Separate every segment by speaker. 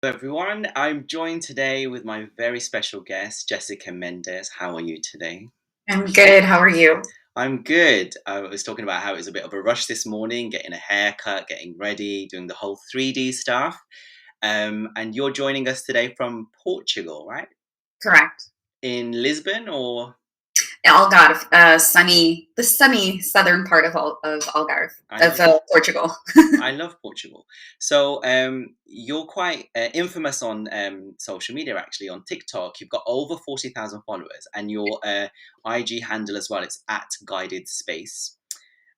Speaker 1: Hello everyone, I'm joined today with my very special guest, Jessica Mendez. How are you today?
Speaker 2: I'm good. How are you?
Speaker 1: I'm good. I was talking about how it was a bit of a rush this morning, getting a haircut, getting ready, doing the whole 3D stuff. And you're joining us today from Portugal, right?
Speaker 2: Correct.
Speaker 1: In Lisbon or
Speaker 2: Algarve, the sunny southern part of Algarve,
Speaker 1: I
Speaker 2: of
Speaker 1: love
Speaker 2: Portugal.
Speaker 1: I love Portugal. So you're quite infamous on social media, actually, on TikTok. You've got over 40,000 followers, and your IG handle as well. It's at Guided Space.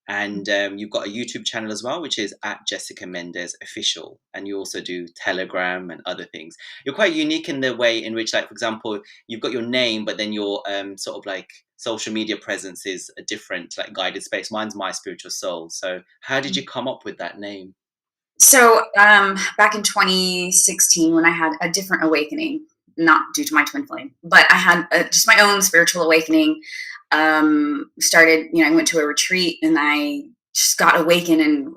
Speaker 1: And you've got a YouTube channel as well, which is at Jessica Mendez Official. And you also do Telegram and other things. You're quite unique in the way in which, like, for example, you've got your name, but then your sort of like social media presence is a different, like Guided Space. Mine's My Spiritual Soul. So how did you come up with that name?
Speaker 2: So, back in 2016, when I had a different awakening, not due to my twin flame, but I had just my own spiritual awakening. I went to a retreat and I just got awakened and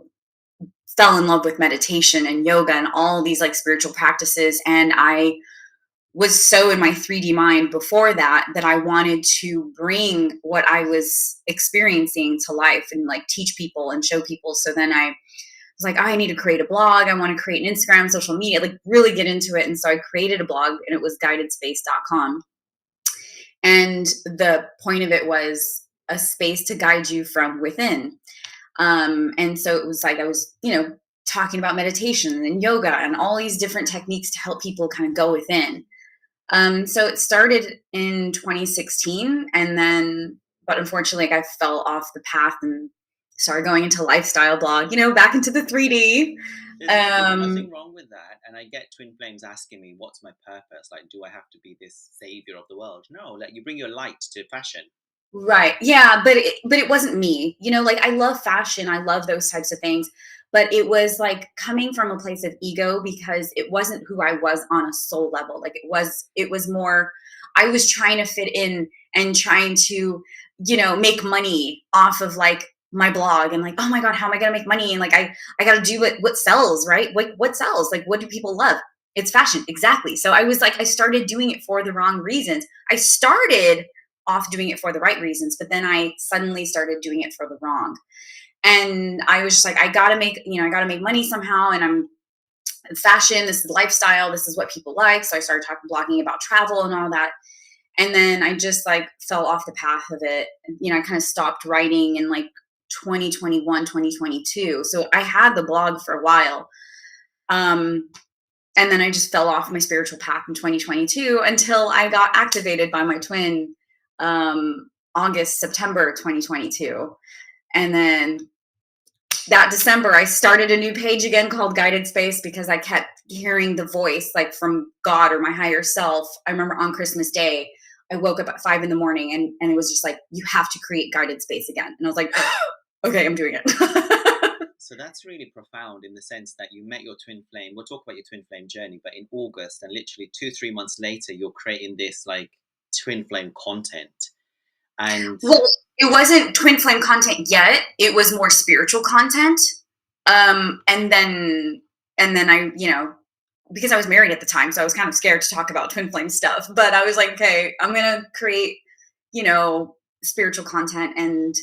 Speaker 2: fell in love with meditation and yoga and all these like spiritual practices. And I was so in my 3D mind before that I wanted to bring what I was experiencing to life and like teach people and show people. So then I was like, I need to create a blog. I want to create an Instagram, social media, like really get into it. And so I created a blog and it was guidedspace.com. And the point of it was a space to guide you from within. And so it was like I was, talking about meditation and yoga and all these different techniques to help people kind of go within. So it started in 2016, and then, but unfortunately, like, I fell off the path and started going into lifestyle blog, back into the 3D.
Speaker 1: There's nothing
Speaker 2: Um,
Speaker 1: wrong with that. And I get twin flames asking me, what's my purpose? Like, do I have to be this savior of the world? No, like you bring your light to fashion.
Speaker 2: right. Yeah. But it wasn't me, like I love fashion. I love those types of things. But it was like coming from a place of ego because it wasn't who I was on a soul level. Like it was more, I was trying to fit in and trying to, make money off of like my blog and like, oh my God, how am I gonna make money? And like I gotta do what sells, right? What sells? Like what do people love? It's fashion. Exactly. So I was like, I started doing it for the wrong reasons. I started off doing it for the right reasons, but then I suddenly started doing it for the wrong. And I was just like, I gotta make money somehow. And I'm fashion, this is lifestyle, this is what people like. So I started blogging about travel and all that. And then I just like fell off the path of it. I kind of stopped writing in like 2021, 2022. So I had the blog for a while. Um, and then I just fell off my spiritual path in 2022 until I got activated by my twin, August, September 2022. And then that December, I started a new page again called Guided Space because I kept hearing the voice like from God or my higher self. I remember on Christmas Day, I woke up at 5 in the morning and it was just like, you have to create Guided Space again. And I was like, okay, I'm doing it.
Speaker 1: So that's really profound in the sense that you met your twin flame. We'll talk about your twin flame journey, but in August, and literally 2, 3 months later, you're creating this like twin flame content. And
Speaker 2: Well, it wasn't twin flame content yet. It was more spiritual content. And then I, because I was married at the time, so I was kind of scared to talk about twin flame stuff. But I was like, okay, I'm gonna create, spiritual content and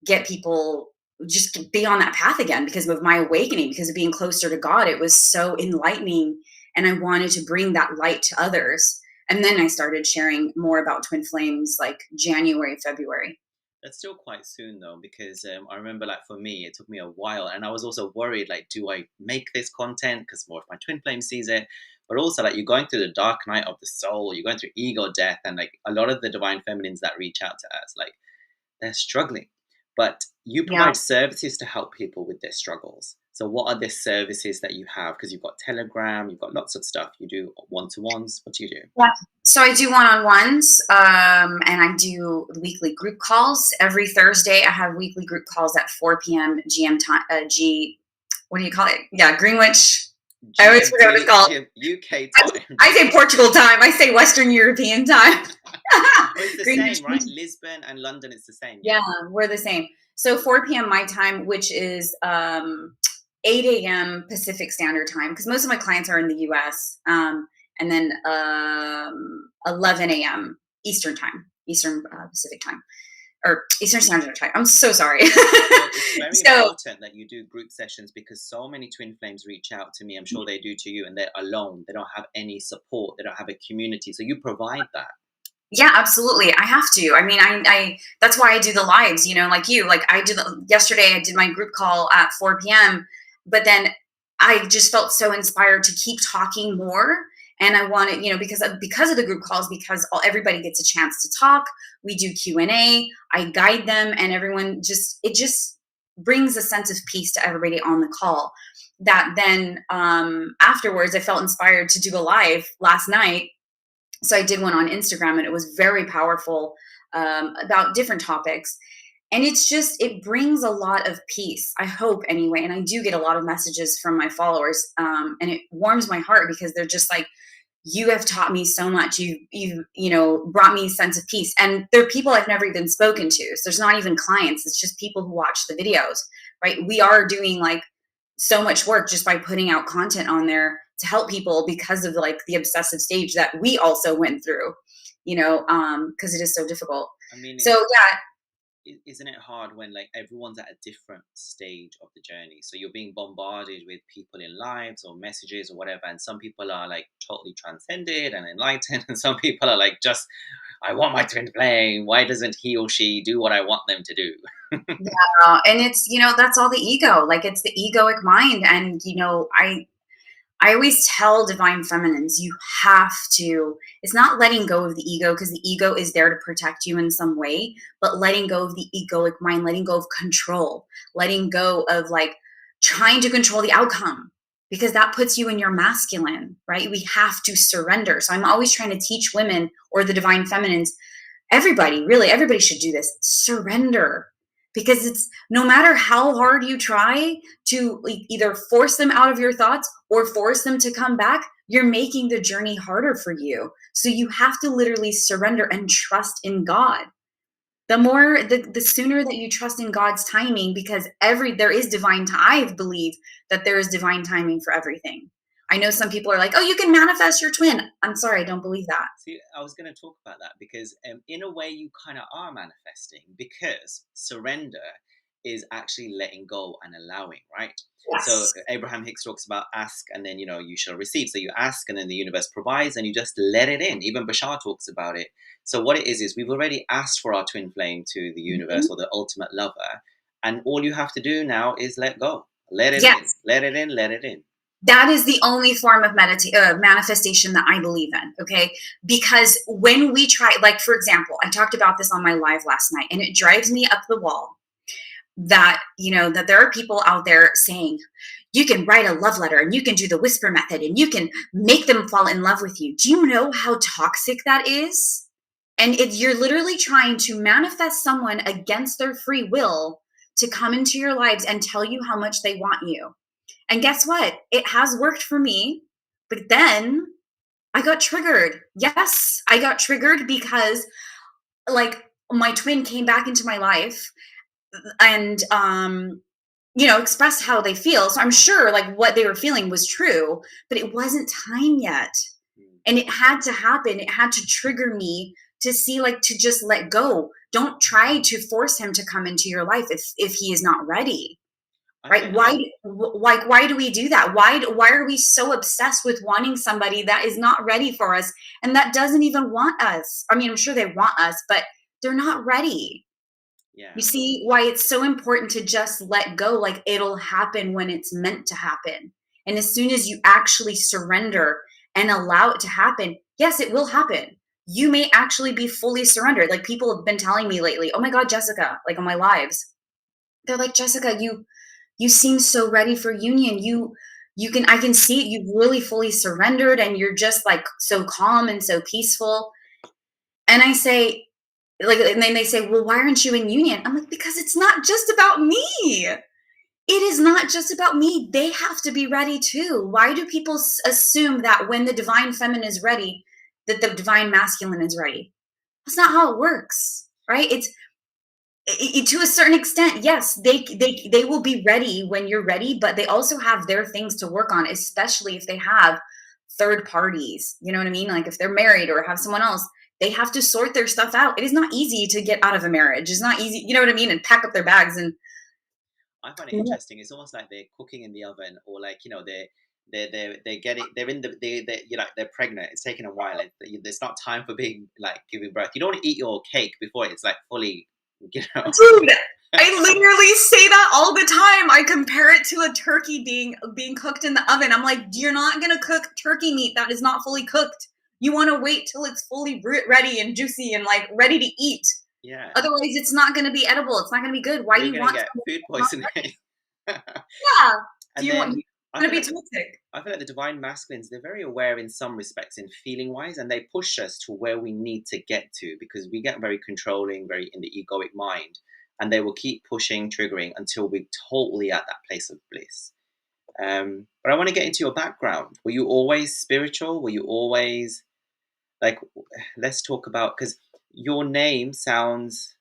Speaker 2: get people just be on that path again because of my awakening, because of being closer to God. It was so enlightening, and I wanted to bring that light to others. And then I started sharing more about twin flames like January, February.
Speaker 1: that's still quite soon though, because I remember like for me, it took me a while, and I was also worried like, do I make this content? Because more of my twin flame sees it, but also like you're going through the dark night of the soul, you're going through ego death, and like a lot of the divine feminines that reach out to us, like they're struggling. But you
Speaker 2: Yeah.
Speaker 1: provide services to help people with their struggles. So what are the services that you have? Because you've got Telegram, you've got lots of stuff. You do one-to-ones. What do you do?
Speaker 2: Yeah. So I do one-on-ones, and I do weekly group calls. Every Thursday, I have weekly group calls at 4 p.m. GM time. What do you call it? Yeah, Greenwich. I always forget what it's
Speaker 1: GMT,
Speaker 2: called.
Speaker 1: UK
Speaker 2: I,
Speaker 1: time.
Speaker 2: I say Portugal time. I say Western European time.
Speaker 1: Well, it's the
Speaker 2: Greenwich.
Speaker 1: same, right? Lisbon and London, it's the same, yeah.
Speaker 2: Yeah, we're the same. So 4 p.m. my time, which is 8 a.m. Pacific Standard Time, because most of my clients are in the US, and then 11 a.m. Eastern Time, Eastern Pacific Time, or Eastern Standard Time. I'm so sorry.
Speaker 1: Well, it's very
Speaker 2: So,
Speaker 1: important that you do group sessions because so many twin flames reach out to me. I'm sure they do to you, and they're alone. They don't have any support. They don't have a community. So you provide that.
Speaker 2: yeah, absolutely. I have to. I mean, I that's why I do the lives, like you. Like yesterday I did my group call at 4 p.m., but then I just felt so inspired to keep talking more. And I wanted, because of the group calls, because everybody gets a chance to talk. We do Q&A. I guide them, and everyone just brings a sense of peace to everybody on the call. That then afterwards, I felt inspired to do a live last night, so I did one on Instagram, and it was very powerful, about different topics. And it brings a lot of peace, I hope, anyway. And I do get a lot of messages from my followers, and it warms my heart, because they're just like, you have taught me so much. You've brought me a sense of peace. And they're people I've never even spoken to. So there's not even clients. It's just people who watch the videos, right? We are doing like so much work just by putting out content on there to help people, because of like the obsessive stage that we also went through, because it is so difficult.
Speaker 1: I mean,
Speaker 2: So yeah.
Speaker 1: isn't it hard when like everyone's at a different stage of the journey? So you're being bombarded with people in lives or messages or whatever, and some people are like totally transcended and enlightened, and some people are like, just, I want my twin flame. Why doesn't he or she do what I want them to do?
Speaker 2: And it's, that's all the ego. Like, it's the egoic mind. And I always tell divine feminines, you have to, it's not letting go of the ego, because the ego is there to protect you in some way, but letting go of the egoic mind, letting go of control, letting go of like trying to control the outcome, because that puts you in your masculine, right? We have to surrender. So I'm always trying to teach women, or the divine feminines, everybody, really, everybody should do this. Surrender. Because it's no matter how hard you try to either force them out of your thoughts or force them to come back, you're making the journey harder for you. So you have to literally surrender and trust in God. The sooner that you trust in God's timing, because there is divine time. I believe that there is divine timing for everything. I know some people are like, oh, you can manifest your twin. I'm sorry, I don't believe that.
Speaker 1: See, I was going to talk about that because, in a way, you kind of are manifesting, because surrender is actually letting go and allowing, right? So
Speaker 2: Yes.
Speaker 1: Abraham Hicks talks about ask and then, you shall receive. So you ask and then the universe provides and you just let it in. Even Bashar talks about it. So what it is we've already asked for our twin flame to the universe,
Speaker 2: Mhm.
Speaker 1: or the ultimate lover. And all you have to do now is let go. Let it in.
Speaker 2: Yes.
Speaker 1: Let it in. Let it in.
Speaker 2: That is the only form of manifestation that I believe in. Okay. Because when we try, like, for example, I talked about this on my live last night, and it drives me up the wall that, that there are people out there saying, you can write a love letter and you can do the whisper method and you can make them fall in love with you. Do you know how toxic that is? And you're literally trying to manifest someone against their free will to come into your lives and tell you how much they want you. And guess what? It has worked for me, but then I got triggered. Yes, I got triggered because, like, my twin came back into my life and expressed how they feel. So I'm sure like what they were feeling was true, but it wasn't time yet.
Speaker 1: Mm.
Speaker 2: And it had to happen. It had to trigger me to see, like, to just let go. Don't try to force him to come into your life if he is not ready.
Speaker 1: I
Speaker 2: Right?
Speaker 1: think I,
Speaker 2: Why do we do that? Why are we so obsessed with wanting somebody that is not ready for us, and that doesn't even want us? I mean, I'm sure they want us, but they're not ready. You
Speaker 1: yeah.
Speaker 2: see why it's so important to just let go. Like, it'll happen when it's meant to happen. And as soon as you actually surrender and allow it to happen, yes, it will happen. You may actually be fully surrendered. Like, people have been telling me lately, oh my God, Jessica, like on my lives, they're like, Jessica, you seem so ready for union. I can see it. You've really fully surrendered, and you're just like so calm and so peaceful. And I say, like, and then they say, well, why aren't you in union? I'm like, because it's not just about me. It is not just about me. They have to be ready too. Why do people assume that when the divine feminine is ready, that the divine masculine is ready? That's not how it works, right? To a certain extent, yes, they will be ready when you're ready, but they also have their things to work on, especially if they have third parties. You know what I mean? Like if they're married or have someone else, they have to sort their stuff out. It is not easy to get out of a marriage. It's not easy, you know what I mean? And pack up their bags and
Speaker 1: I find it interesting. It's almost like they're cooking in the oven, or like they're getting they're in the they you know they're pregnant. It's taking a while. It's not time for being like giving birth. You don't want to eat your cake before it's like fully, you know.
Speaker 2: dude, I literally say that all the time. I compare it to a turkey being cooked in the oven. I'm like, you're not gonna cook turkey meat that is not fully cooked. You want to wait till it's fully ready and juicy and like ready to eat.
Speaker 1: Yeah,
Speaker 2: Otherwise, it's not going to be edible. It's not going to be good. Why do
Speaker 1: you're
Speaker 2: you
Speaker 1: gonna
Speaker 2: want
Speaker 1: get
Speaker 2: something
Speaker 1: food
Speaker 2: that's not
Speaker 1: poisoning.
Speaker 2: yeah. Do
Speaker 1: And
Speaker 2: you want
Speaker 1: then
Speaker 2: it's
Speaker 1: I
Speaker 2: going to
Speaker 1: feel
Speaker 2: be
Speaker 1: like
Speaker 2: toxic?
Speaker 1: the divine masculines, they're very aware in some respects in feeling wise, and they push us to where we need to get to, because we get very controlling, very in the egoic mind, and they will keep pushing, triggering until we're totally at that place of bliss. But I want to get into your background. Were you always spiritual? Were you always like, let's talk about, because your name sounds,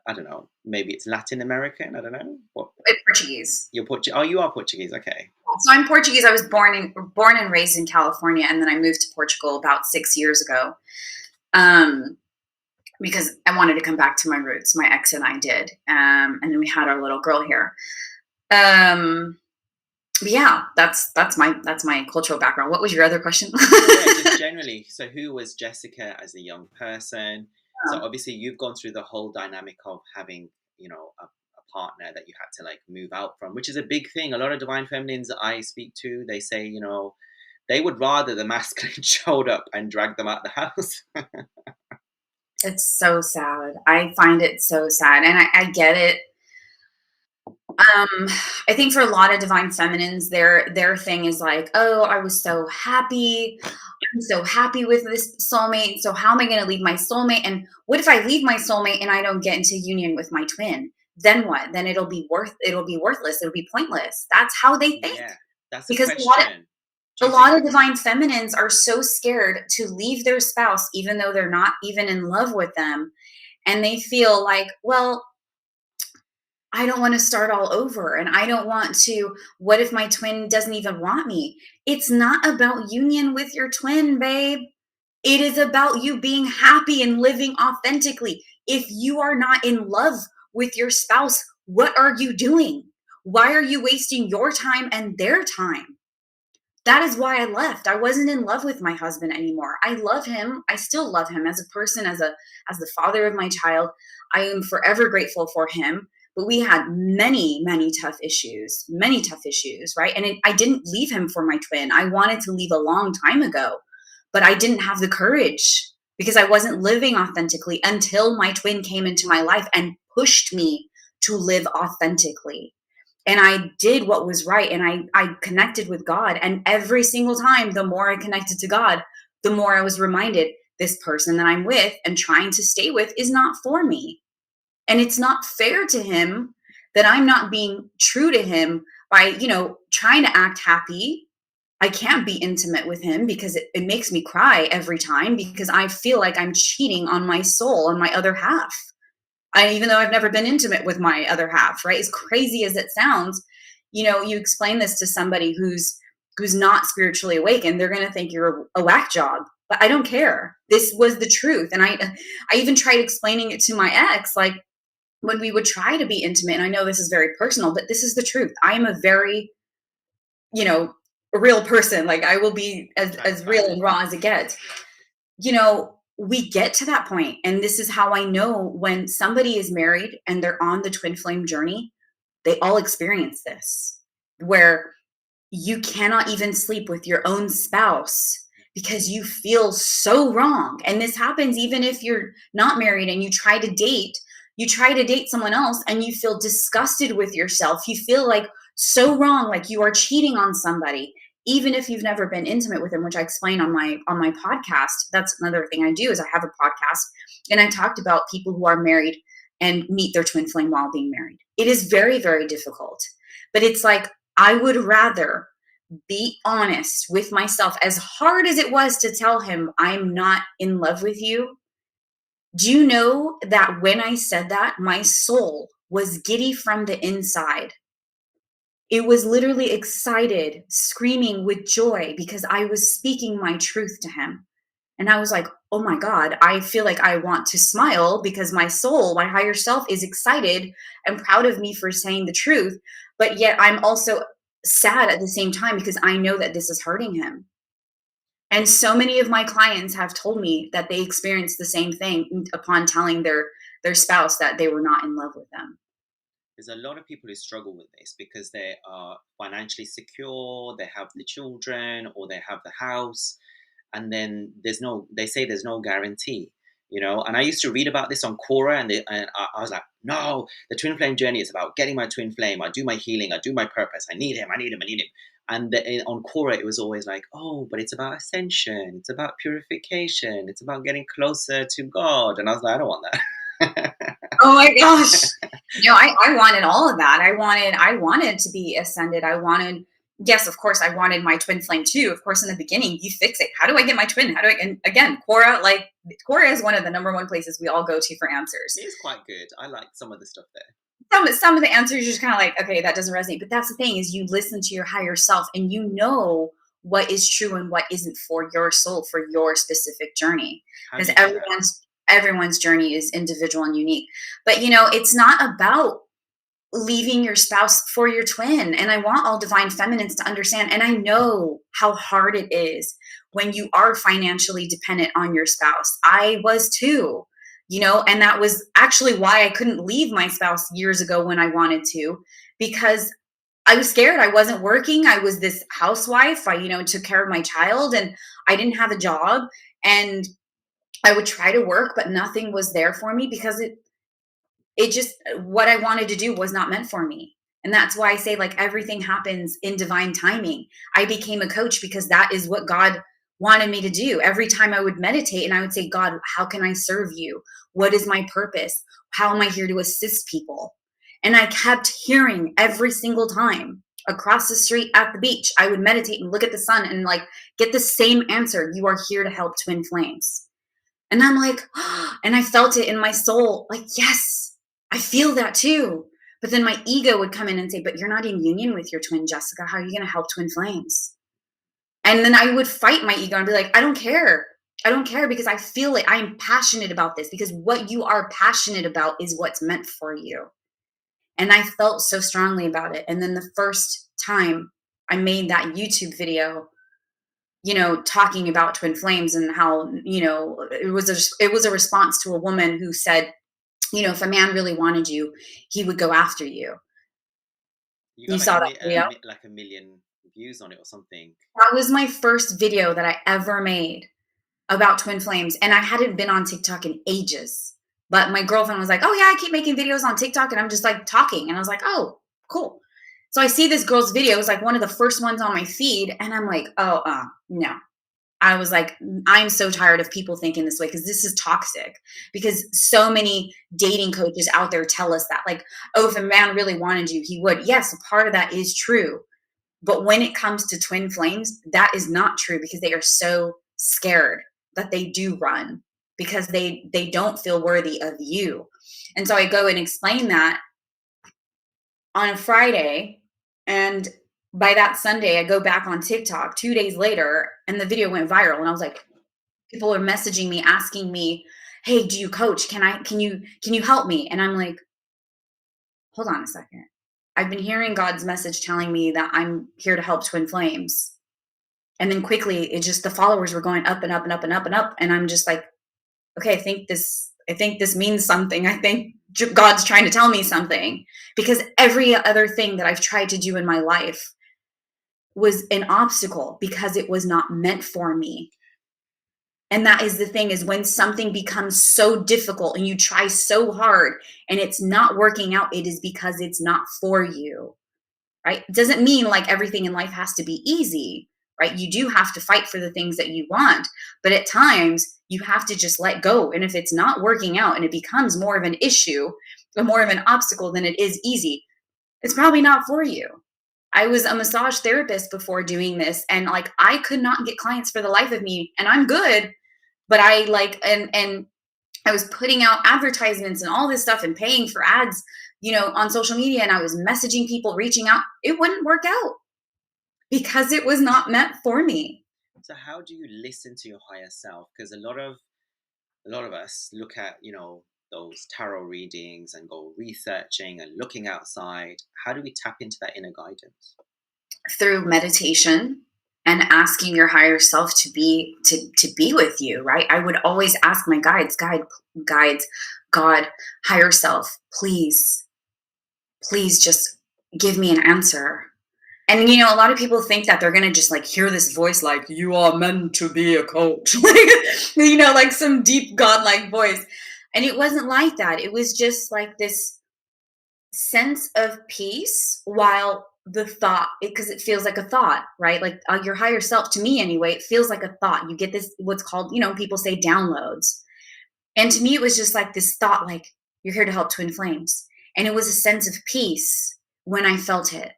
Speaker 1: I don't know, maybe it's Latin American. I don't know what
Speaker 2: Portuguese.
Speaker 1: you're Portuguese. Oh, you are Portuguese. Okay.
Speaker 2: So I'm Portuguese. I was born and raised in California, and then I moved to Portugal about 6 years ago. Um, because I wanted to come back to my roots. My ex and I did, and then we had our little girl here. Um, but yeah, that's my cultural background. What was your other question?
Speaker 1: Yeah, just generally. So, who was Jessica as a young person? So, obviously, you've gone through the whole dynamic of having, a partner that you had to like move out from, which is a big thing. A lot of divine feminines that I speak to, they say, they would rather the masculine showed up and dragged them out the house.
Speaker 2: It's so sad. I find it so sad, and I get it. I think for a lot of divine feminines, their thing is like, oh, I was so happy. I'm so happy with this soulmate. So how am I going to leave my soulmate? And what if I leave my soulmate and I don't get into union with my twin? Then what? Then it'll be worthless. It'll be pointless. That's how they think.
Speaker 1: Yeah, that's a
Speaker 2: Because
Speaker 1: question. Do
Speaker 2: a
Speaker 1: you think?
Speaker 2: lot of divine feminines are so scared to leave their spouse, even though they're not even in love with them. And they feel like, well, I don't want to start all over. And I don't want to, what if my twin doesn't even want me? It's not about union with your twin, babe. It is about you being happy and living authentically. If you are not in love with your spouse, what are you doing? Why are you wasting your time and their time? That is why I left. I wasn't in love with my husband anymore. I love him. I still love him as a person, as the father of my child. I am forever grateful for him. But we had many many tough issues, right? And I didn't leave him for my twin. I wanted to leave a long time ago, but I didn't have the courage because I wasn't living authentically until my twin came into my life and pushed me to live authentically. And I did what was right, and I connected with God. And every single time, the more I connected to God, the more I was reminded this person that I'm with and trying to stay with is not for me. And it's not fair to him that I'm not being true to him by, trying to act happy. I can't be intimate with him because it makes me cry every time because I feel like I'm cheating on my soul, on my other half. Even though I've never been intimate with my other half, right? As crazy as it sounds, you explain this to somebody who's not spiritually awakened, they're going to think you're a whack job. But I don't care. This was the truth, and I even tried explaining it to my ex, like when we would try to be intimate. And I know this is very personal, but this is the truth. I am a very, you know, a real person. Like I will be as real and raw as it gets. We get to that point, and this is how I know when somebody is married and they're on the twin flame journey, they all experience this, where you cannot even sleep with your own spouse because you feel so wrong. And this happens even if you're not married and you try to date someone else and you feel disgusted with yourself. You feel like so wrong, like you are cheating on somebody, even if you've never been intimate with them, which I explain on my podcast. That's another thing I do is I have a podcast, and I talked about people who are married and meet their twin flame while being married. It is very, very difficult. But it's like, I would rather be honest with myself, as hard as it was to tell him I'm not in love with you. Do you know that when I said that, my soul was giddy from the inside? It was literally excited, screaming with joy because I was speaking my truth to him. And I was like, oh my God, I feel like I want to smile because my soul, my higher self is excited and proud of me for saying the truth. But yet I'm also sad at the same time because I know that this is hurting him. And so many of my clients have told me that they experienced the same thing upon telling their spouse that they were not in love with them.
Speaker 1: There's a lot of people who struggle with this because they are financially secure, they have the children, or they have the house, and then they say there's no guarantee, and I used to read about this on Quora, and I was like, no, the twin flame journey is about getting my twin flame. I do my healing, I do my purpose, I need him, I need him, I need him. And on Quora it was always like, oh, but it's about ascension, it's about purification, it's about getting closer to God. And I was like, I don't want that.
Speaker 2: Oh my gosh. I wanted all of that. I wanted to be ascended. Yes, of course, I wanted my twin flame too. Of course, in the beginning, you fix it. How do I get my twin? And again, Quora is one of the number one places we all go to for answers.
Speaker 1: It is quite good. I like some of the stuff there.
Speaker 2: Some of the answers you're just kind of like, okay, that doesn't resonate. But that's the thing, is you listen to your higher self and you know what is true and what isn't for your soul, for your specific journey.
Speaker 1: How do
Speaker 2: Because
Speaker 1: you do that?
Speaker 2: everyone's journey is individual and unique. But it's not about leaving your spouse for your twin. And I want all divine feminines to understand. And I know how hard it is when you are financially dependent on your spouse. I was too, and that was actually why I couldn't leave my spouse years ago when I wanted to, because I was scared. I wasn't working. I was this housewife. I, took care of my child and I didn't have a job. And I would try to work, but nothing was there for me because it just, what I wanted to do was not meant for me. And that's why I say, like, everything happens in divine timing. I became a coach because that is what God wanted me to do. Every time I would meditate and I would say, God, how can I serve you? What is my purpose? How am I here to assist people? And I kept hearing every single time across the street at the beach, I would meditate and look at the sun and like get the same answer. You are here to help twin flames. And I'm like, and I felt it in my soul, like, yes, I feel that too. But then my ego would come in and say, but you're not in union with your twin, Jessica. How are you going to help twin flames? And then I would fight my ego and be like, I don't care. I don't care because I feel it. I'm passionate about this because what you are passionate about is what's meant for you. And I felt so strongly about it. And then the first time I made that YouTube video, talking about twin flames and how, it was a response to a woman who said, if a man really wanted you, he would go after you.
Speaker 1: You
Speaker 2: You
Speaker 1: got
Speaker 2: saw that video?
Speaker 1: like a million views on it or something.
Speaker 2: That was my first video that I ever made about twin flames. And I hadn't been on TikTok in ages. But my girlfriend was like, oh, yeah, I keep making videos on TikTok. And I'm just like talking. And I was like, oh, cool. So I see this girl's video. It was like one of the first ones on my feed. And I'm like, oh, no. I was like, I'm so tired of people thinking this way because this is toxic. Because so many dating coaches out there tell us that, like, oh, if a man really wanted you, he would. Yes, a part of that is true. But when it comes to twin flames, that is not true because they are so scared that they do run because they don't feel worthy of you. And so I go and explain that on a Friday, and by that Sunday, I go back on TikTok 2 days later, and the video went viral. And I was like, people are messaging me, asking me, "Hey, do you coach? Can you help me?" And I'm like, hold on a second. I've been hearing God's message telling me that I'm here to help twin flames. And then quickly, the followers were going up and up and up and up and up. And I'm just like, okay, I think this means something. I think God's trying to tell me something, because every other thing that I've tried to do in my life was an obstacle because it was not meant for me. And that is the thing, is when something becomes so difficult and you try so hard and it's not working out, it is because it's not for you, right? It doesn't mean like everything in life has to be easy, right? You do have to fight for the things that you want, but at times you have to just let go. And if it's not working out and it becomes more of an issue or more of an obstacle than it is easy, it's probably not for you. I was a massage therapist before doing this, and like I could not get clients for the life of me, and I'm good, but I like and I was putting out advertisements and all this stuff and paying for ads, on social media, and I was messaging people, reaching out. It wouldn't work out because it was not meant for me.
Speaker 1: So how do you listen to your higher self? Because a lot of us look at, those tarot readings and go researching and looking outside. How do we tap into that inner guidance?
Speaker 2: Through meditation and asking your higher self to be with you, right? I would always ask my guides, God, higher self, please just give me an answer. And a lot of people think that they're gonna just like hear this voice like, you are meant to be a coach, like some deep godlike voice. And it wasn't like that. It was just like this sense of peace while the thought, because it feels like a thought, right? Like your higher self, to me anyway, it feels like a thought. You get this, what's called, people say downloads. And to me, it was just like this thought, like, you're here to help twin flames. And it was a sense of peace when I felt it.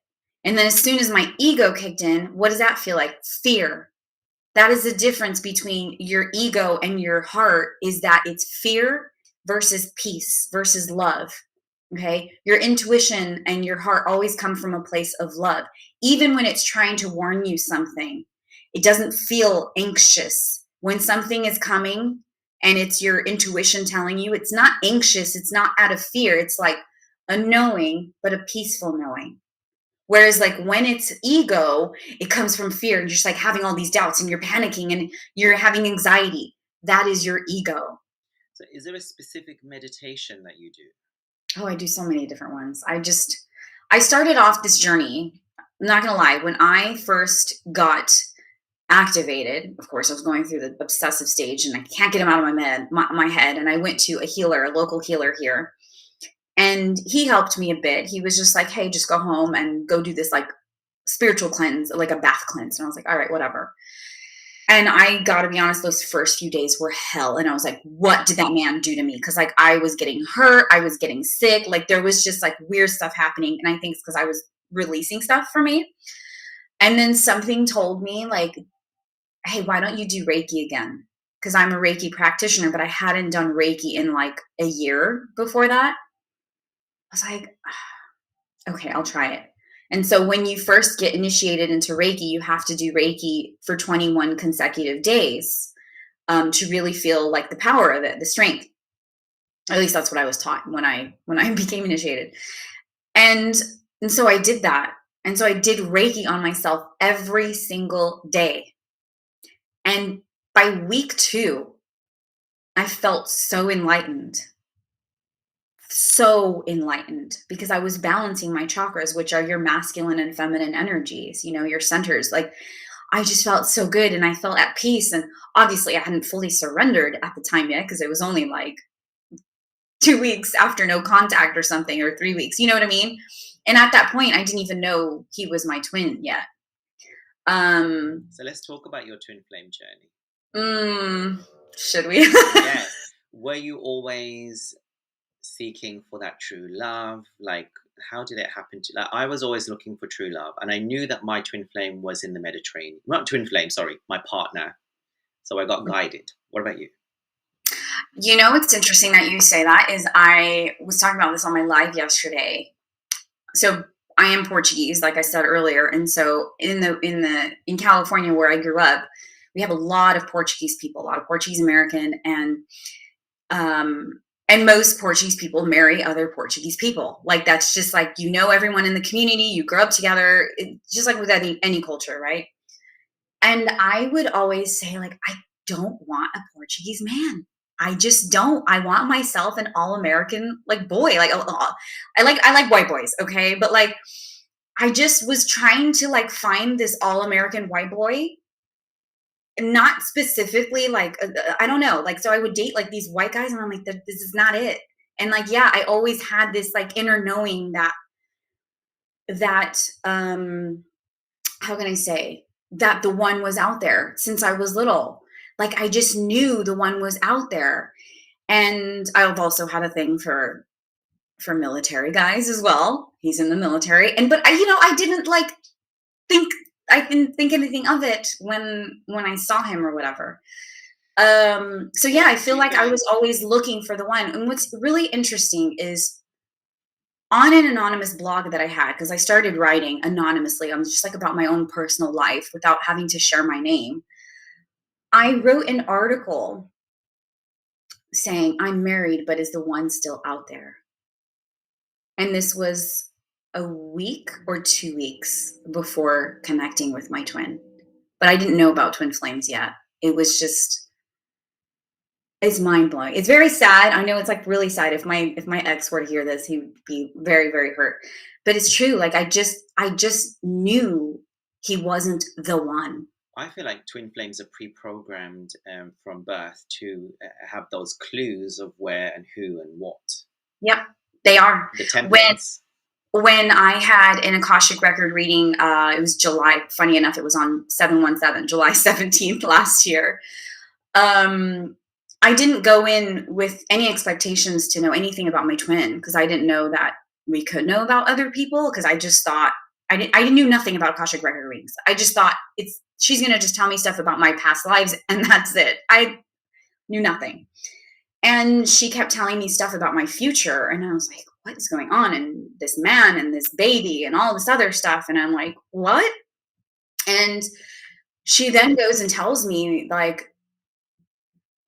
Speaker 2: And then as soon as my ego kicked in, what does that feel like? Fear. That is the difference between your ego and your heart, is that it's fear versus peace versus love. Okay. Your intuition and your heart always come from a place of love. Even when it's trying to warn you something, it doesn't feel anxious. When something is coming and it's your intuition telling you, it's not anxious. It's not out of fear. It's like a knowing, but a peaceful knowing. Whereas like when it's ego, it comes from fear and you're just like having all these doubts and you're panicking and you're having anxiety. That is your ego.
Speaker 1: So is there a specific meditation that you do?
Speaker 2: Oh, I do so many different ones. I started off this journey. I'm not going to lie. When I first got activated, of course, I was going through the obsessive stage and I can't get them out of my head. And I went to a healer, a local healer here. And he helped me a bit. He was just like, hey, just go home and go do this like spiritual cleanse, like a bath cleanse. And I was like, all right, whatever. And I got to be honest, those first few days were hell. And I was like, what did that man do to me? Because like I was getting hurt. I was getting sick. Like there was just like weird stuff happening. And I think it's because I was releasing stuff for me. And then something told me like, hey, why don't you do Reiki again? Because I'm a Reiki practitioner, but I hadn't done Reiki in like a year before that. I was like, okay, I'll try it. And so when you first get initiated into Reiki, you have to do Reiki for 21 consecutive days to really feel like the power of it, the strength. At least that's what I was taught when I became initiated. And so I did that. And so I did Reiki on myself every single day. And by week 2, I felt so enlightened because I was balancing my chakras, which are your masculine and feminine energies, your centers. Like I just felt so good and I felt at peace. And obviously I hadn't fully surrendered at the time yet because it was only like 2 weeks after no contact or something, or 3 weeks, you know what I mean? And at that point, I didn't even know he was my twin yet.
Speaker 1: So let's talk about your twin flame journey.
Speaker 2: Should we?
Speaker 1: Yes. Were you always seeking for that true love? Like, how did it happen to you? Like, I was always looking for true love, and I knew that my twin flame was in the Mediterranean. Not twin flame, sorry, my partner. So I got guided. What about you?
Speaker 2: It's interesting that you say that. Is I was talking about this on my live yesterday. So I am Portuguese, like I said earlier, and so in California where I grew up, we have a lot of Portuguese people, a lot of Portuguese American, and most Portuguese people marry other Portuguese people. Like that's just like, everyone in the community, you grow up together, just like with any culture, right? And I would always say like, I don't want a Portuguese man. I just don't. I want myself an all-American like boy. Like I like white boys, okay? But like I just was trying to like find this all-American white boy. Not specifically like I don't know, like so I would date like these white guys and I'm like, this is not it. And like I always had this like inner knowing that how can I say, that the one was out there since I was little. Like I just knew the one was out there. And I've also had a thing for military guys as well. He's in the military. But I didn't like think I didn't think anything of it when I saw him or whatever. So yeah, I feel
Speaker 1: Do you
Speaker 2: like
Speaker 1: feel
Speaker 2: I
Speaker 1: like
Speaker 2: was always looking for the one. And what's really interesting is on an anonymous blog that I had, because I started writing anonymously, I'm just like about my own personal life without having to share my name. I wrote an article saying, I'm married, but is the one still out there? And this was a week or 2 weeks before connecting with my twin. But I didn't know about twin flames yet. It was just, it's mind blowing. It's very sad. I know it's like really sad. If my ex were to hear this, he would be very, very hurt. But it's true. Like I just knew he wasn't the one.
Speaker 1: I feel like twin flames are pre-programmed from birth to have those clues of where and who and what.
Speaker 2: Yep, they are.
Speaker 1: The
Speaker 2: When
Speaker 1: templates.
Speaker 2: when I had an Akashic record reading, it was July. Funny enough, it was on 7/17, July 17th last year. Um, I didn't go in with any expectations to know anything about my twin because I didn't know that we could know about other people. Because I just thought I knew nothing about Akashic record readings. I just thought she's gonna just tell me stuff about my past lives and that's it. I knew nothing. And she kept telling me stuff about my future. And I was like, what is going on? And this man and this baby and all this other stuff. And I'm like, what? And she then goes and tells me, like,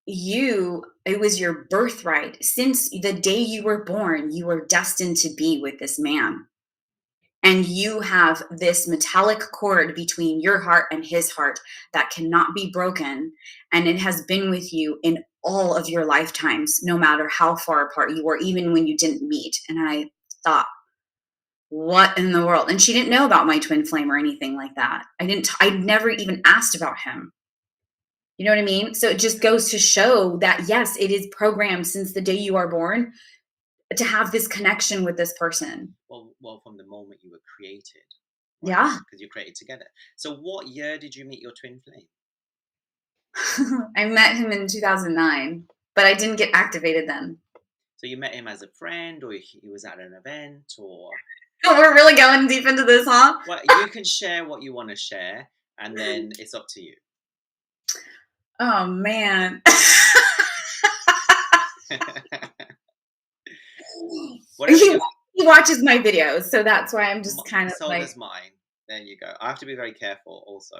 Speaker 2: it was your birthright. Since the day you were born, you were destined to be with this man. And you have this metallic cord between your heart and his heart that cannot be broken. And it has been with you in all of your lifetimes, no matter how far apart you were, even when you didn't meet. And I thought, what in the world? And she didn't know about my twin flame or anything like that. I'd never even asked about him. You know what I mean? So it just goes to show that, yes, it is programmed since the day you are born to have this connection with this person.
Speaker 1: Well, from the moment you were created, right?
Speaker 2: Yeah.
Speaker 1: Because you created together. So, what year did you meet your twin flame?
Speaker 2: I met him in 2009, but I didn't get activated then.
Speaker 1: So, you met him as a friend, or he was at an event, or
Speaker 2: Oh, we're really going deep into this, huh?
Speaker 1: well, you can share what you want to share, and then it's up to you.
Speaker 2: Oh, man.
Speaker 1: Whatever
Speaker 2: he,
Speaker 1: you.
Speaker 2: he watches my videos, so that's why I'm just kind of
Speaker 1: So
Speaker 2: like,
Speaker 1: does mine. There you go. I have to be very careful, also.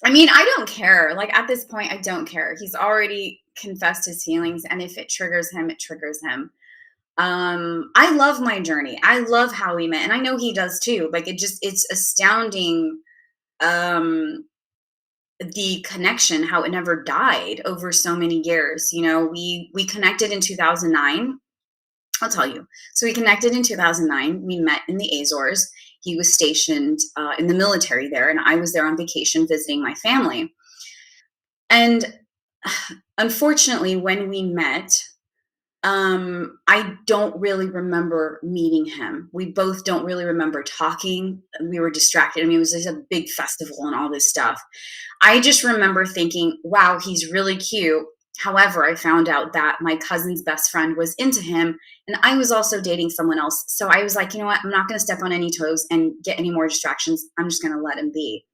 Speaker 2: I mean, I don't care. Like at this point, I don't care. He's already confessed his feelings, and if it triggers him, it triggers him. I love my journey. I love how we met, and I know he does too. Like it's astounding. The connection, how it never died over so many years. You know, we connected in 2009. I'll tell you. So we connected in 2009. We met in the Azores. He was stationed in the military there, and I was there on vacation visiting my family. And unfortunately, when we met, I don't really remember meeting him. We both don't really remember talking. We were distracted. I mean, it was just a big festival and all this stuff. I just remember thinking, wow, he's really cute. However, I found out that my cousin's best friend was into him and I was also dating someone else. So I was like, you know what? I'm not going to step on any toes and get any more distractions. I'm just going to let him be.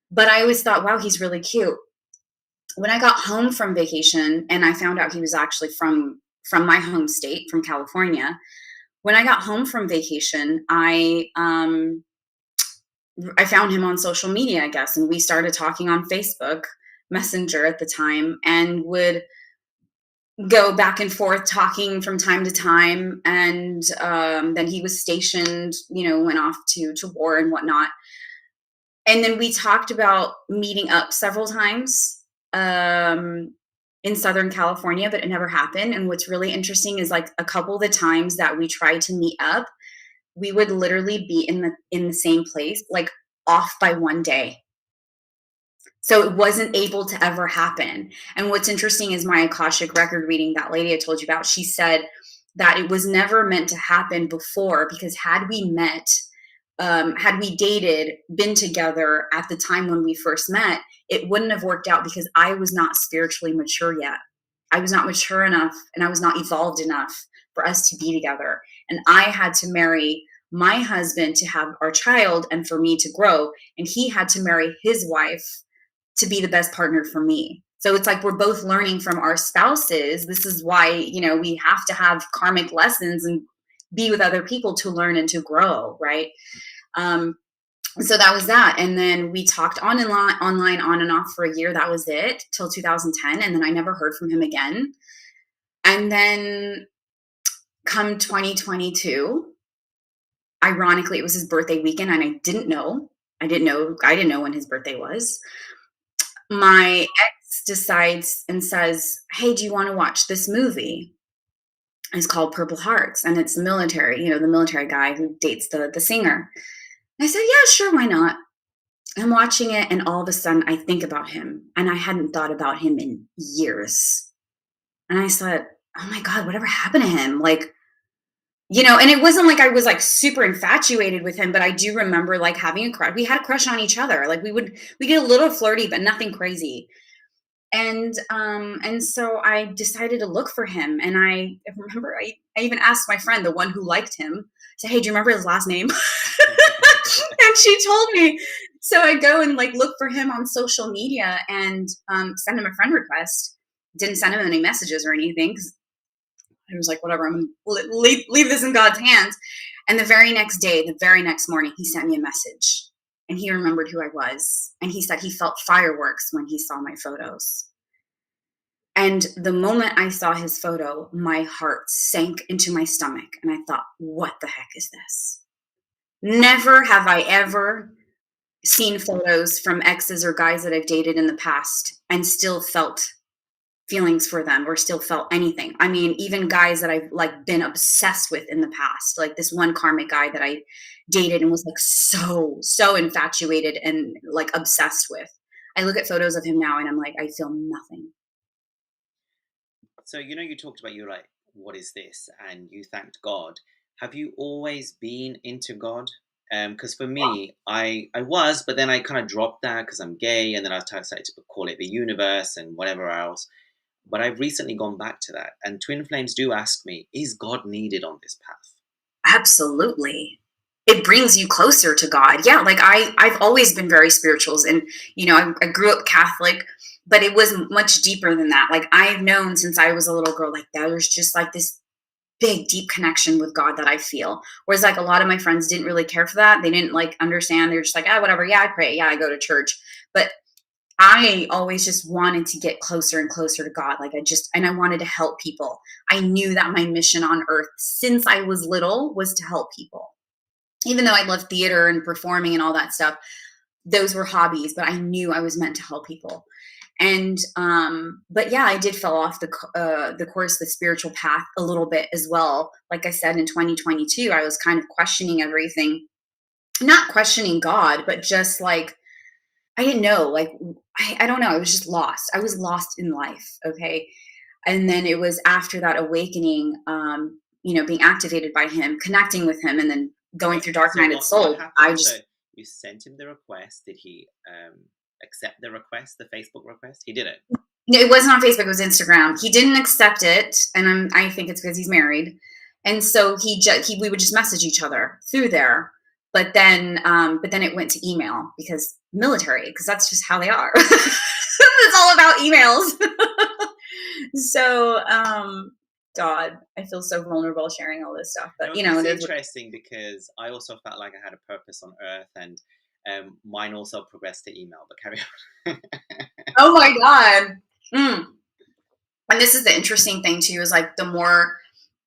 Speaker 2: But I always thought, wow, he's really cute. When I got home from vacation and I found out he was actually from my home state, from California, when I got home from vacation, I found him on social media, I guess, and we started talking on Facebook Messenger at the time and would go back and forth talking from time to time. And then he was stationed, you know, went off to war and whatnot. And then we talked about meeting up several times in Southern California, but it never happened. And what's really interesting is like a couple of the times that we tried to meet up, we would literally be in the same place, like off by one day. So it wasn't able to ever happen. And what's interesting is my Akashic record reading, that lady I told you about, she said that it was never meant to happen before because had we met, had we dated, been together at the time when we first met, it wouldn't have worked out because I was not spiritually mature yet. I was not mature enough and I was not evolved enough for us to be together. And I had to marry my husband to have our child and for me to grow. And he had to marry his wife to be the best partner for me. So it's like we're both learning from our spouses. This is why, we have to have karmic lessons and be with other people to learn and to grow, right? Um, so that was that. And then we talked online on and off for a year. That was it till 2010. And then I never heard from him again. And then come 2022, ironically, it was his birthday weekend and I didn't know. I didn't know when his birthday was. My ex decides and says, "Hey, do you want to watch this movie?" It's called Purple Hearts, and it's the military, the military guy who dates the singer. I said, "Yeah, sure, why not?" I'm watching it, and all of a sudden I think about him, and I hadn't thought about him in years. And I said, "Oh my God, whatever happened to him?" Like, and it wasn't like I was like super infatuated with him, but I do remember like having a crush. We had a crush on each other. Like we get a little flirty, but nothing crazy. And so I decided to look for him. And I remember I even asked my friend, the one who liked him, I said, "Hey, do you remember his last name?" And she told me. So I go and like look for him on social media and send him a friend request. Didn't send him any messages or anything because I was like, whatever, I'm gonna leave this in God's hands. And the very next day, the very next morning, he sent me a message and he remembered who I was. And he said he felt fireworks when he saw my photos. And the moment I saw his photo, my heart sank into my stomach. And I thought, what the heck is this? Never have I ever seen photos from exes or guys that I've dated in the past and still felt feelings for them or still felt anything. I mean, even guys that I've like been obsessed with in the past, like this one karmic guy that I dated and was like so infatuated and like obsessed with. I look at photos of him now and I'm like, I feel nothing.
Speaker 1: So, you talked about you were like, what is this? And you thanked God. Have you always been into God? Because for me, I was, but then I kind of dropped that because I'm gay, and then I started to call it the universe and whatever else. But I've recently gone back to that, and twin flames do ask me, is God needed on this path?
Speaker 2: Absolutely. It brings you closer to God. Yeah, like I've always been very spiritual, and I grew up Catholic, but it was much deeper than that. Like I've known since I was a little girl, like there's just like this big deep connection with God that I feel. Whereas like a lot of my friends didn't really care for that. They didn't like understand. They're just like, whatever. Yeah, I pray. Yeah, I go to church. But I always just wanted to get closer and closer to God. Like and I wanted to help people. I knew that my mission on earth since I was little was to help people. Even though I loved theater and performing and all that stuff, those were hobbies, but I knew I was meant to help people. And but yeah, I did fall off the course, the spiritual path a little bit as well. Like I said, in 2022, I was kind of questioning everything, not questioning God, but just like I didn't know, like I don't know, I was just lost. I was lost in life. Okay. And then it was after that awakening, being activated by him, connecting with him, and then going through Dark
Speaker 1: So
Speaker 2: Nighted
Speaker 1: what
Speaker 2: Soul. I
Speaker 1: happened? So
Speaker 2: just
Speaker 1: you sent him the request. Did he accept the request, the Facebook request? He didn't.
Speaker 2: No, it wasn't on Facebook, it was Instagram. He didn't accept it, and I think it's because he's married. And so we would just message each other through there. But then it went to email because military, because that's just how they are. It's all about emails. So, God, I feel so vulnerable sharing all this stuff, but
Speaker 1: No,
Speaker 2: it
Speaker 1: it's
Speaker 2: is.
Speaker 1: interesting because I also felt like I had a purpose on Earth, and mine also progressed to email. But carry on.
Speaker 2: Oh my God. Mm. And this is the interesting thing too, is like the more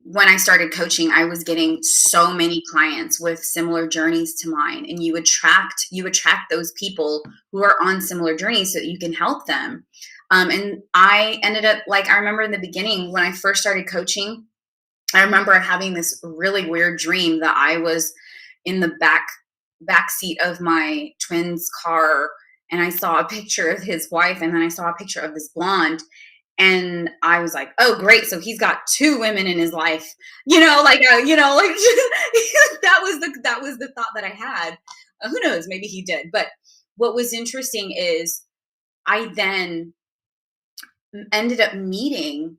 Speaker 2: when I started coaching, I was getting so many clients with similar journeys to mine. And you attract those people who are on similar journeys so that you can help them. And I ended up, like, I remember in the beginning when I first started coaching, I remember having this really weird dream that I was in the back seat of my twin's car, and I saw a picture of his wife, and then I saw a picture of this blonde, and I was like, "Oh, great! So he's got two women in his life." Like that was the thought that I had. Who knows? Maybe he did. But what was interesting is I then ended up meeting.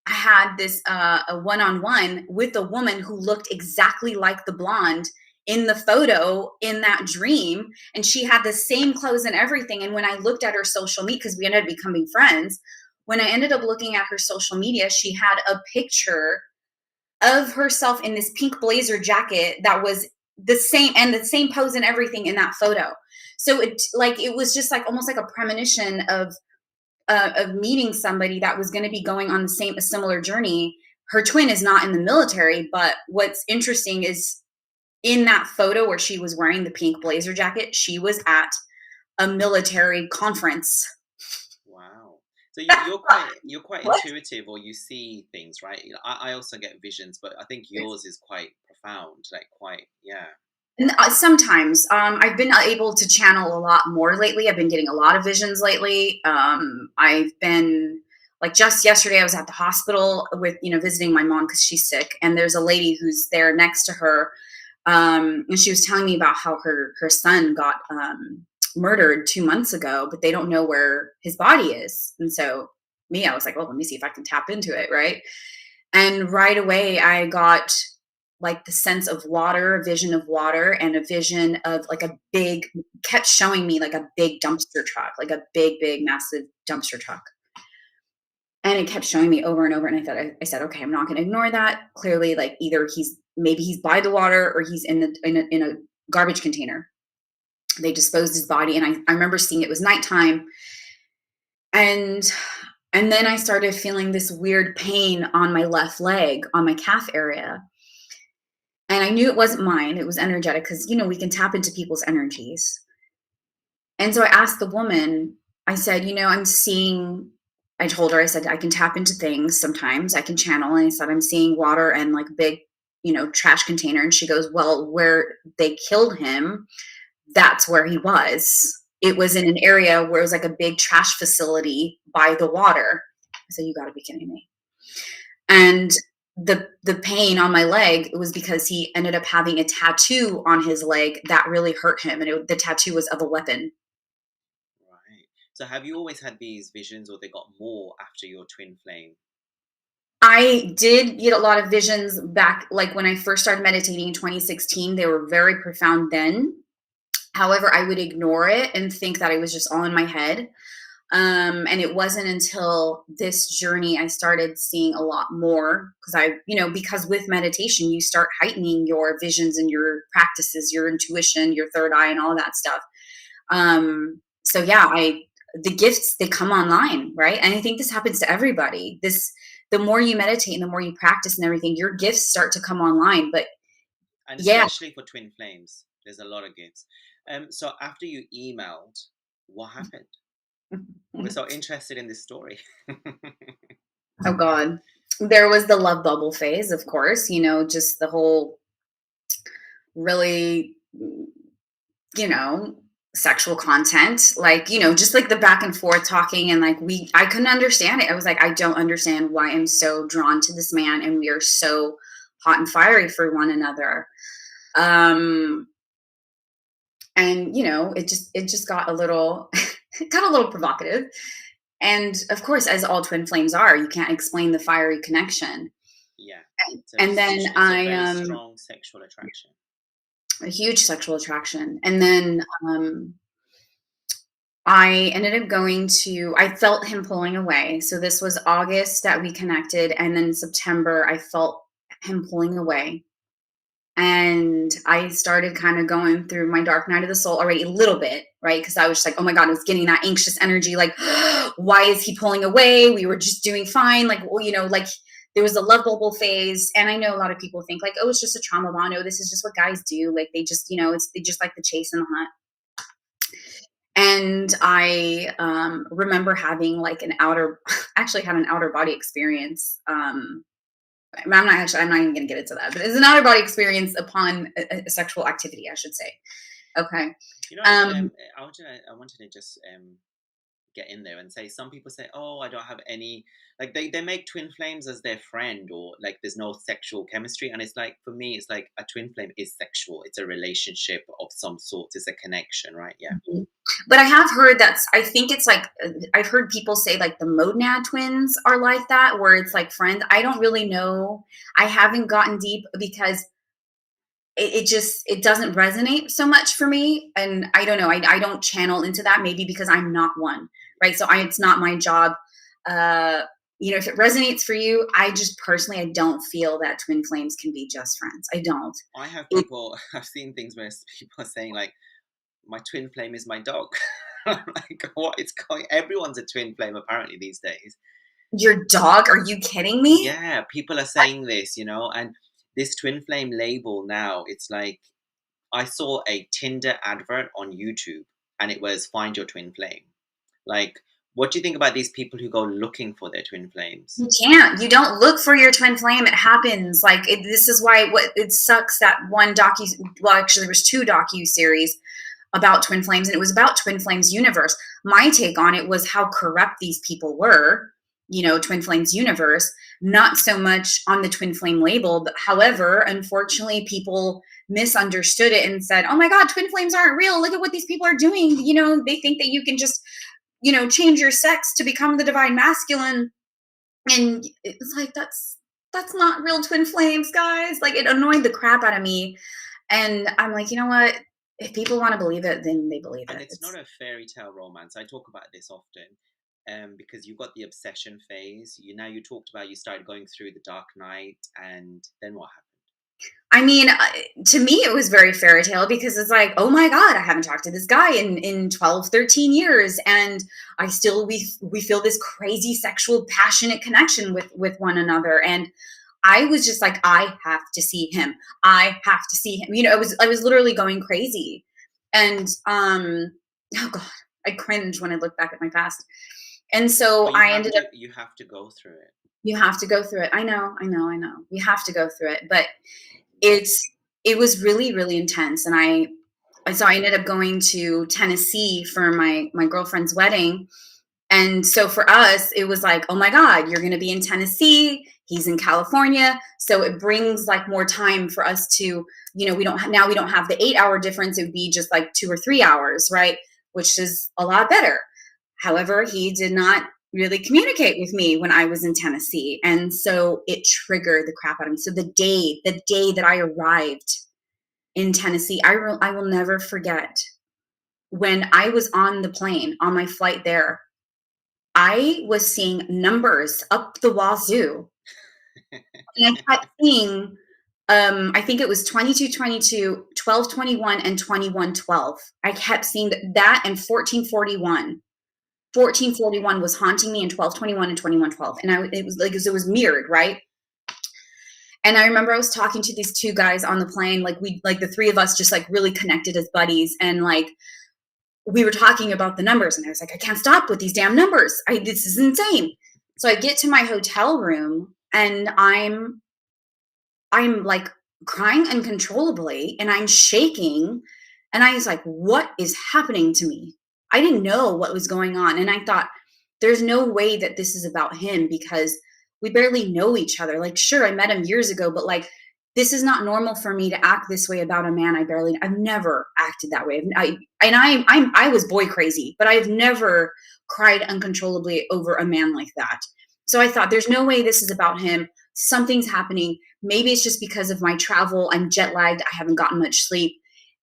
Speaker 2: I had this a one-on-one with a woman who looked exactly like the blonde in the photo in that dream, and she had the same clothes and everything. And when I looked at her social media, because we ended up becoming friends, when I ended up looking at her social media, she had a picture of herself in this pink blazer jacket that was the same pose and everything in that photo. So it was just like almost like a premonition of meeting somebody that was going to be going on a similar journey. Her twin is not in the military, but what's interesting is in that photo where she was wearing the pink blazer jacket, she was at a military conference.
Speaker 1: Wow. So you're quite
Speaker 2: What?
Speaker 1: intuitive, or you see things, right? I also get visions, but I think yours is quite profound, like quite, yeah.
Speaker 2: Sometimes I've been able to channel a lot more lately. I've been getting a lot of visions lately. I've been like just yesterday I was at the hospital with visiting my mom because she's sick, and there's a lady who's there next to her, and she was telling me about how her son got murdered 2 months ago, but they don't know where his body is. And so I was like, well, let me see if I can tap into it, right? And right away I got like the sense of water, a vision of water, and a vision of like kept showing me like a big dumpster truck, like a big, massive dumpster truck. And it kept showing me over and over. And I said, okay, I'm not going to ignore that. Clearly, like either maybe he's by the water or he's in a garbage container. They disposed his body. And I remember seeing it was nighttime. And then I started feeling this weird pain on my left leg, on my calf area. And I knew it wasn't mine. It was energetic because, we can tap into people's energies. And so I asked the woman, I said, I told her, I said, I can tap into things sometimes. I can channel. And I said, I'm seeing water and like a big, trash container. And she goes, well, where they killed him, that's where he was. It was in an area where it was like a big trash facility by the water. I said, you got to be kidding me. And the pain on my leg, it was because he ended up having a tattoo on his leg that really hurt him. And the tattoo was of a weapon.
Speaker 1: Right. So have you always had these visions, or they got more after your twin flame?
Speaker 2: I did get a lot of visions back, like when I first started meditating in 2016. They were very profound then. However, I would ignore it and think that it was just all in my head. And it wasn't until this journey I started seeing a lot more because with meditation, you start heightening your visions and your practices, your intuition, your third eye, and all that stuff. So yeah, the gifts, they come online, right? And I think this happens to everybody. The more you meditate and the more you practice and everything, your gifts start to come online. But
Speaker 1: And
Speaker 2: yeah.
Speaker 1: especially for twin flames, there's a lot of gifts. So after you emailed, what happened? We're so interested in this story.
Speaker 2: Oh God. There was the love bubble phase, of course, just the whole really, you know, sexual content, like, just like the back and forth talking. And like, I couldn't understand it. I was like, I don't understand why I'm so drawn to this man. And we are so hot and fiery for one another. And it just got a little, it got a little provocative. And of course, as all twin flames are, you can't explain the fiery connection.
Speaker 1: Yeah.
Speaker 2: And then
Speaker 1: It's a very strong sexual attraction.
Speaker 2: a huge sexual attraction. And then I ended up I felt him pulling away. So this was August that we connected. And then September, I felt him pulling away. And I started kind of going through my dark night of the soul already a little bit, right? Because I was just like, oh my God, I was getting that anxious energy. Like, why is he pulling away? We were just doing fine. Like, well, like there was a love bubble phase. And I know a lot of people think like, oh, it's just a trauma bond. Oh, this is just what guys do. Like they just, they just like the chase and the hunt. And I remember having like actually had an outer body experience. I'm not even going to get into that, but it's an outer body experience upon a sexual activity, I should say. Okay.
Speaker 1: I wanted to just get in there and say, some people say, oh, I don't have any, like they make twin flames as their friend, or like there's no sexual chemistry. And it's like, for me, it's like a twin flame is sexual. It's a relationship of some sort. It's a connection, right? Yeah.
Speaker 2: Mm-hmm. But I have heard I think it's like, I've heard people say like the Monad twins are like that, where it's like friends. I don't really know. I haven't gotten deep because it doesn't resonate so much for me. And I don't know, I don't channel into that, maybe because I'm not one, right? So it's not my job. Uh, if it resonates for you, I just personally, I don't feel that twin flames can be just friends. I don't.
Speaker 1: I have
Speaker 2: It,
Speaker 1: people, I've seen things where people are saying, like, my twin flame is my dog. Like, what is going? Everyone's a twin flame apparently these days.
Speaker 2: your dog? Are you kidding me?
Speaker 1: Yeah, people are saying this, and this twin flame label now, it's like, I saw a Tinder advert on YouTube and it was find your twin flame. Like, what do you think about these people who go looking for their twin flames?
Speaker 2: You can't. You don't look for your twin flame. It happens. Like this is why it sucks that one well, actually there was two docu series about twin flames, and it was about twin flames universe. My take on it was how corrupt these people were, twin flames universe, not so much on the twin flame label. But however, unfortunately, people misunderstood it and said, oh my God, twin flames aren't real. Look at what these people are doing. They think that you can just, change your sex to become the divine masculine. And it's like, that's not real twin flames, guys. Like, it annoyed the crap out of me. And I'm like, you know what? If people want to believe it, then they believe
Speaker 1: And
Speaker 2: it.
Speaker 1: it's not a fairy tale romance. I talk about this often, because you've got the obsession phase. You talked about you started going through the dark night, and then what happened?
Speaker 2: I mean, to me, it was very fairy tale because it's like, oh my God, I haven't talked to this guy in 12, 13 years. And we feel this crazy sexual passionate connection with one another. And I was just like, I have to see him. I have to see him. I was literally going crazy. And, oh God, I cringe when I look back at my past. And so
Speaker 1: But
Speaker 2: I ended up,
Speaker 1: you have to go through it.
Speaker 2: you have to go through it. I know, I know, I know. You have to go through it. But it's it was really, really intense. And I ended up going to Tennessee for my girlfriend's wedding. And so for us, it was like, oh my God, you're going to be in Tennessee. He's in California. So it brings like more time for us to, we don't have the 8-hour difference. It would be just like 2 or 3 hours, right? Which is a lot better. However, he did not really communicate with me when I was in Tennessee. And so it triggered the crap out of me. So the day that I arrived in Tennessee, I will never forget when I was on the plane on my flight there. I was seeing numbers up the wazoo. And I kept seeing, I think it was 2222, 1221, and 2112. I kept seeing that and 1441. 1441 was haunting me, and 1221 and 2112. And it was like, it was mirrored, right? And I remember I was talking to these two guys on the plane, like the three of us just like really connected as buddies. And like, we were talking about the numbers, and I was like, I can't stop with these damn numbers. This is insane. So I get to my hotel room, and I'm like crying uncontrollably, and I'm shaking. And I was like, what is happening to me? I didn't know what was going on. And I thought, there's no way that this is about him, because we barely know each other. Like, sure, I met him years ago, but like, this is not normal for me to act this way about a man I've never acted that way. I was boy crazy, but I've never cried uncontrollably over a man like that. So I thought, there's no way this is about him. Something's happening. Maybe it's just because of my travel. I'm jet lagged. I haven't gotten much sleep.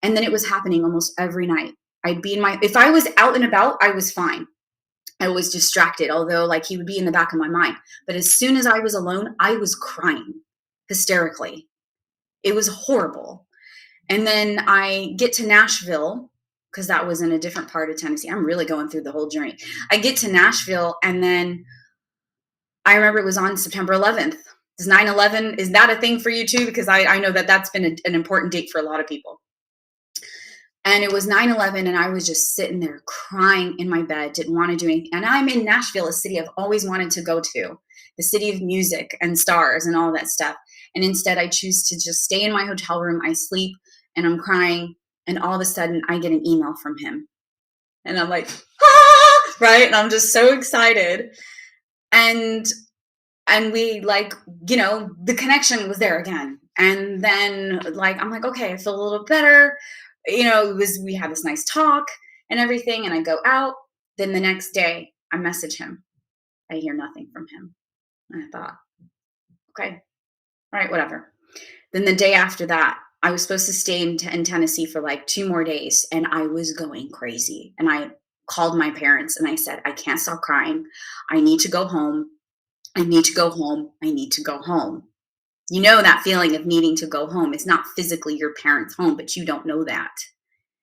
Speaker 2: And then it was happening almost every night. If I was out and about, I was fine. I was distracted, although like he would be in the back of my mind. But as soon as I was alone, I was crying hysterically. It was horrible. And then I get to Nashville, because that was in a different part of Tennessee. I'm really going through the whole journey. I get to Nashville, and then I remember it was on September 11th. Is 9/11, is that a thing for you too? Because I know that that's been an important date for a lot of people. And it was 9/11, and I was just sitting there crying in my bed, didn't want to do anything. And I'm in Nashville, a city I've always wanted to go to, the city of music and stars and all that stuff. And instead, I choose to just stay in my hotel room. I sleep, and I'm crying. And all of a sudden, I get an email from him. And I'm like, ah! Right? And I'm just so excited. And we like, the connection was there again. And then like, I'm like, okay, I feel a little better. We had this nice talk and everything. And I go out. Then the next day I message him. I hear nothing from him. And I thought, okay, all right, whatever. Then the day after that, I was supposed to stay in Tennessee for like 2 more days, and I was going crazy. And I called my parents and I said, I can't stop crying. I need to go home. I need to go home. I need to go home. You know that feeling of needing to go home. It's not physically your parents' home, but you don't know that.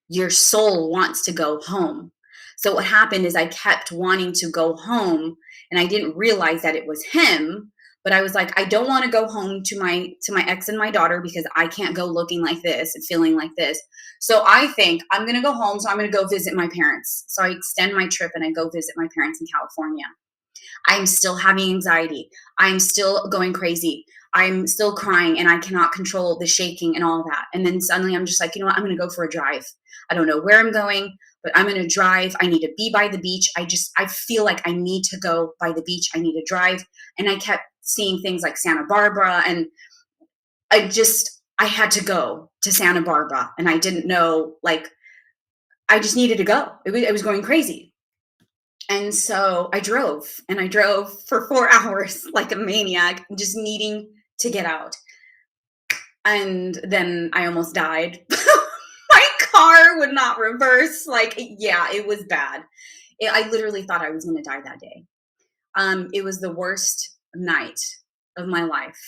Speaker 2: Your soul wants to go home. So what happened is I kept wanting to go home, and I didn't realize that it was him. But I was like, I don't want to go home to my ex and my daughter because I can't go looking like this and feeling like this. So I think I'm going to go home. So I'm going to go visit my parents. So I extend my trip and I go visit my parents in California. I'm still having anxiety. I'm still going crazy. I'm still crying and I cannot control the shaking and all that. And then suddenly I'm just like, you know what? I'm going to go for a drive. I don't know where I'm going, but I'm going to drive. I need to be by the beach. I feel like I need to go by the beach. I need to drive. And I kept seeing things like Santa Barbara, and I had to go to Santa Barbara, and I didn't know, like, I just needed to go. It was going crazy. And so I drove, and I drove for 4 hours like a maniac, just needing to get out. And then I almost died. My car would not reverse. Like, yeah, it was bad. I literally thought I was going to die that day. It was the worst night of my life.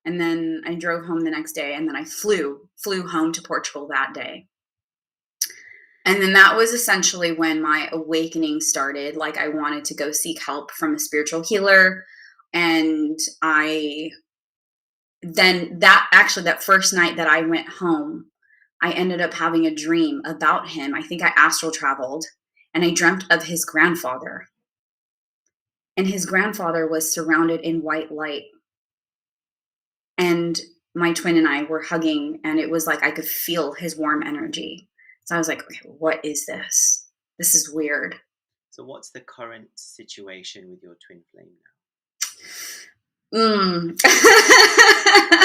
Speaker 2: And then I drove home the next day, and then I flew home to Portugal that day. And then that was essentially when my awakening started. Like, I wanted to go seek help from a spiritual healer. And that first night that I went home, I ended up having a dream about him. I think I astral traveled, and I dreamt of his grandfather. And his grandfather was surrounded in white light. And my twin and I were hugging, and it was like I could feel his warm energy. So I was like, okay, what is this? This is weird.
Speaker 1: So what's the current situation with your twin flame now?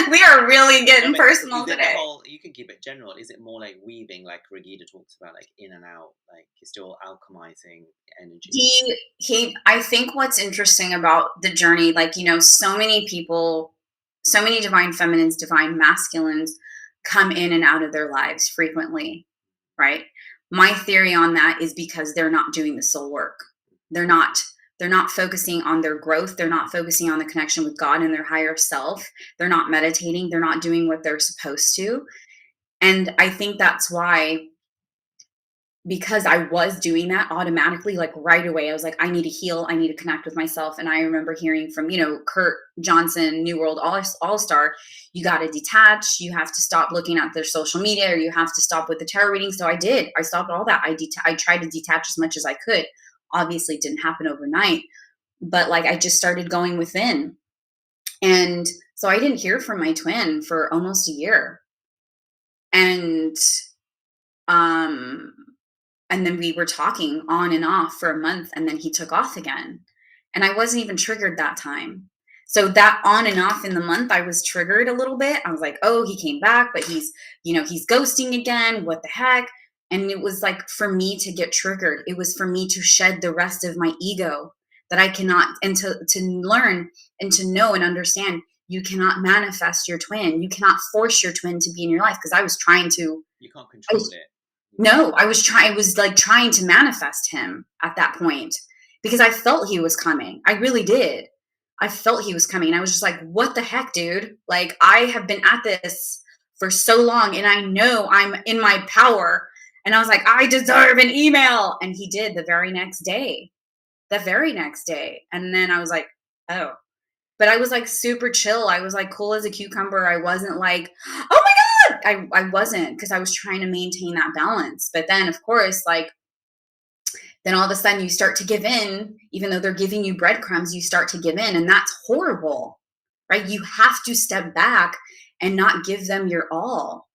Speaker 2: We are really getting personal today.
Speaker 1: You can keep it general. Is it more like weaving, like Regina talks about, like in and out, like you're still alchemizing energy?
Speaker 2: I think what's interesting about the journey, like, you know, so many people, so many divine feminines, divine masculines come in and out of their lives frequently, right? My theory on that is because they're not doing the soul work. They're not focusing on their growth. They're not focusing on the connection with God and their higher self. They're not meditating. They're not doing what they're supposed to. And I think that's why, because I was doing that automatically, like right away, I was like, I need to heal. I need to connect with myself. And I remember hearing from, you know, Kurt Johnson, New World All-Star, you got to detach. You have to stop looking at their social media, or you have to stop with the tarot reading. So I did. I stopped all that. I tried to detach as much as I could. Obviously, it didn't happen overnight, but like I just started going within. And so I didn't hear from my twin for almost a year. And then we were talking on and off for a month, and then he took off again. And I wasn't even triggered that time. So that on and off in the month, I was triggered a little bit. I was like, oh, he came back, but he's ghosting again. What the heck? And it was like for me to get triggered. It was for me to shed the rest of my ego that I cannot, and to learn and to know and understand, you cannot manifest your twin. You cannot force your twin to be in your life, because I was trying to.
Speaker 1: You can't control it.
Speaker 2: No, I was trying to manifest him at that point, because I felt he was coming. I really did. I felt he was coming. I was just like, what the heck, dude? Like, I have been at this for so long, and I know I'm in my power. And I was like, I deserve an email. And he did the very next day. And then I was like, oh. But I was like super chill. I was like cool as a cucumber. I wasn't like, oh my God. I wasn't, because I was trying to maintain that balance. But then, of course, like, then all of a sudden you start to give in, even though they're giving you breadcrumbs, you start to give in. And that's horrible, right? You have to step back and not give them your all.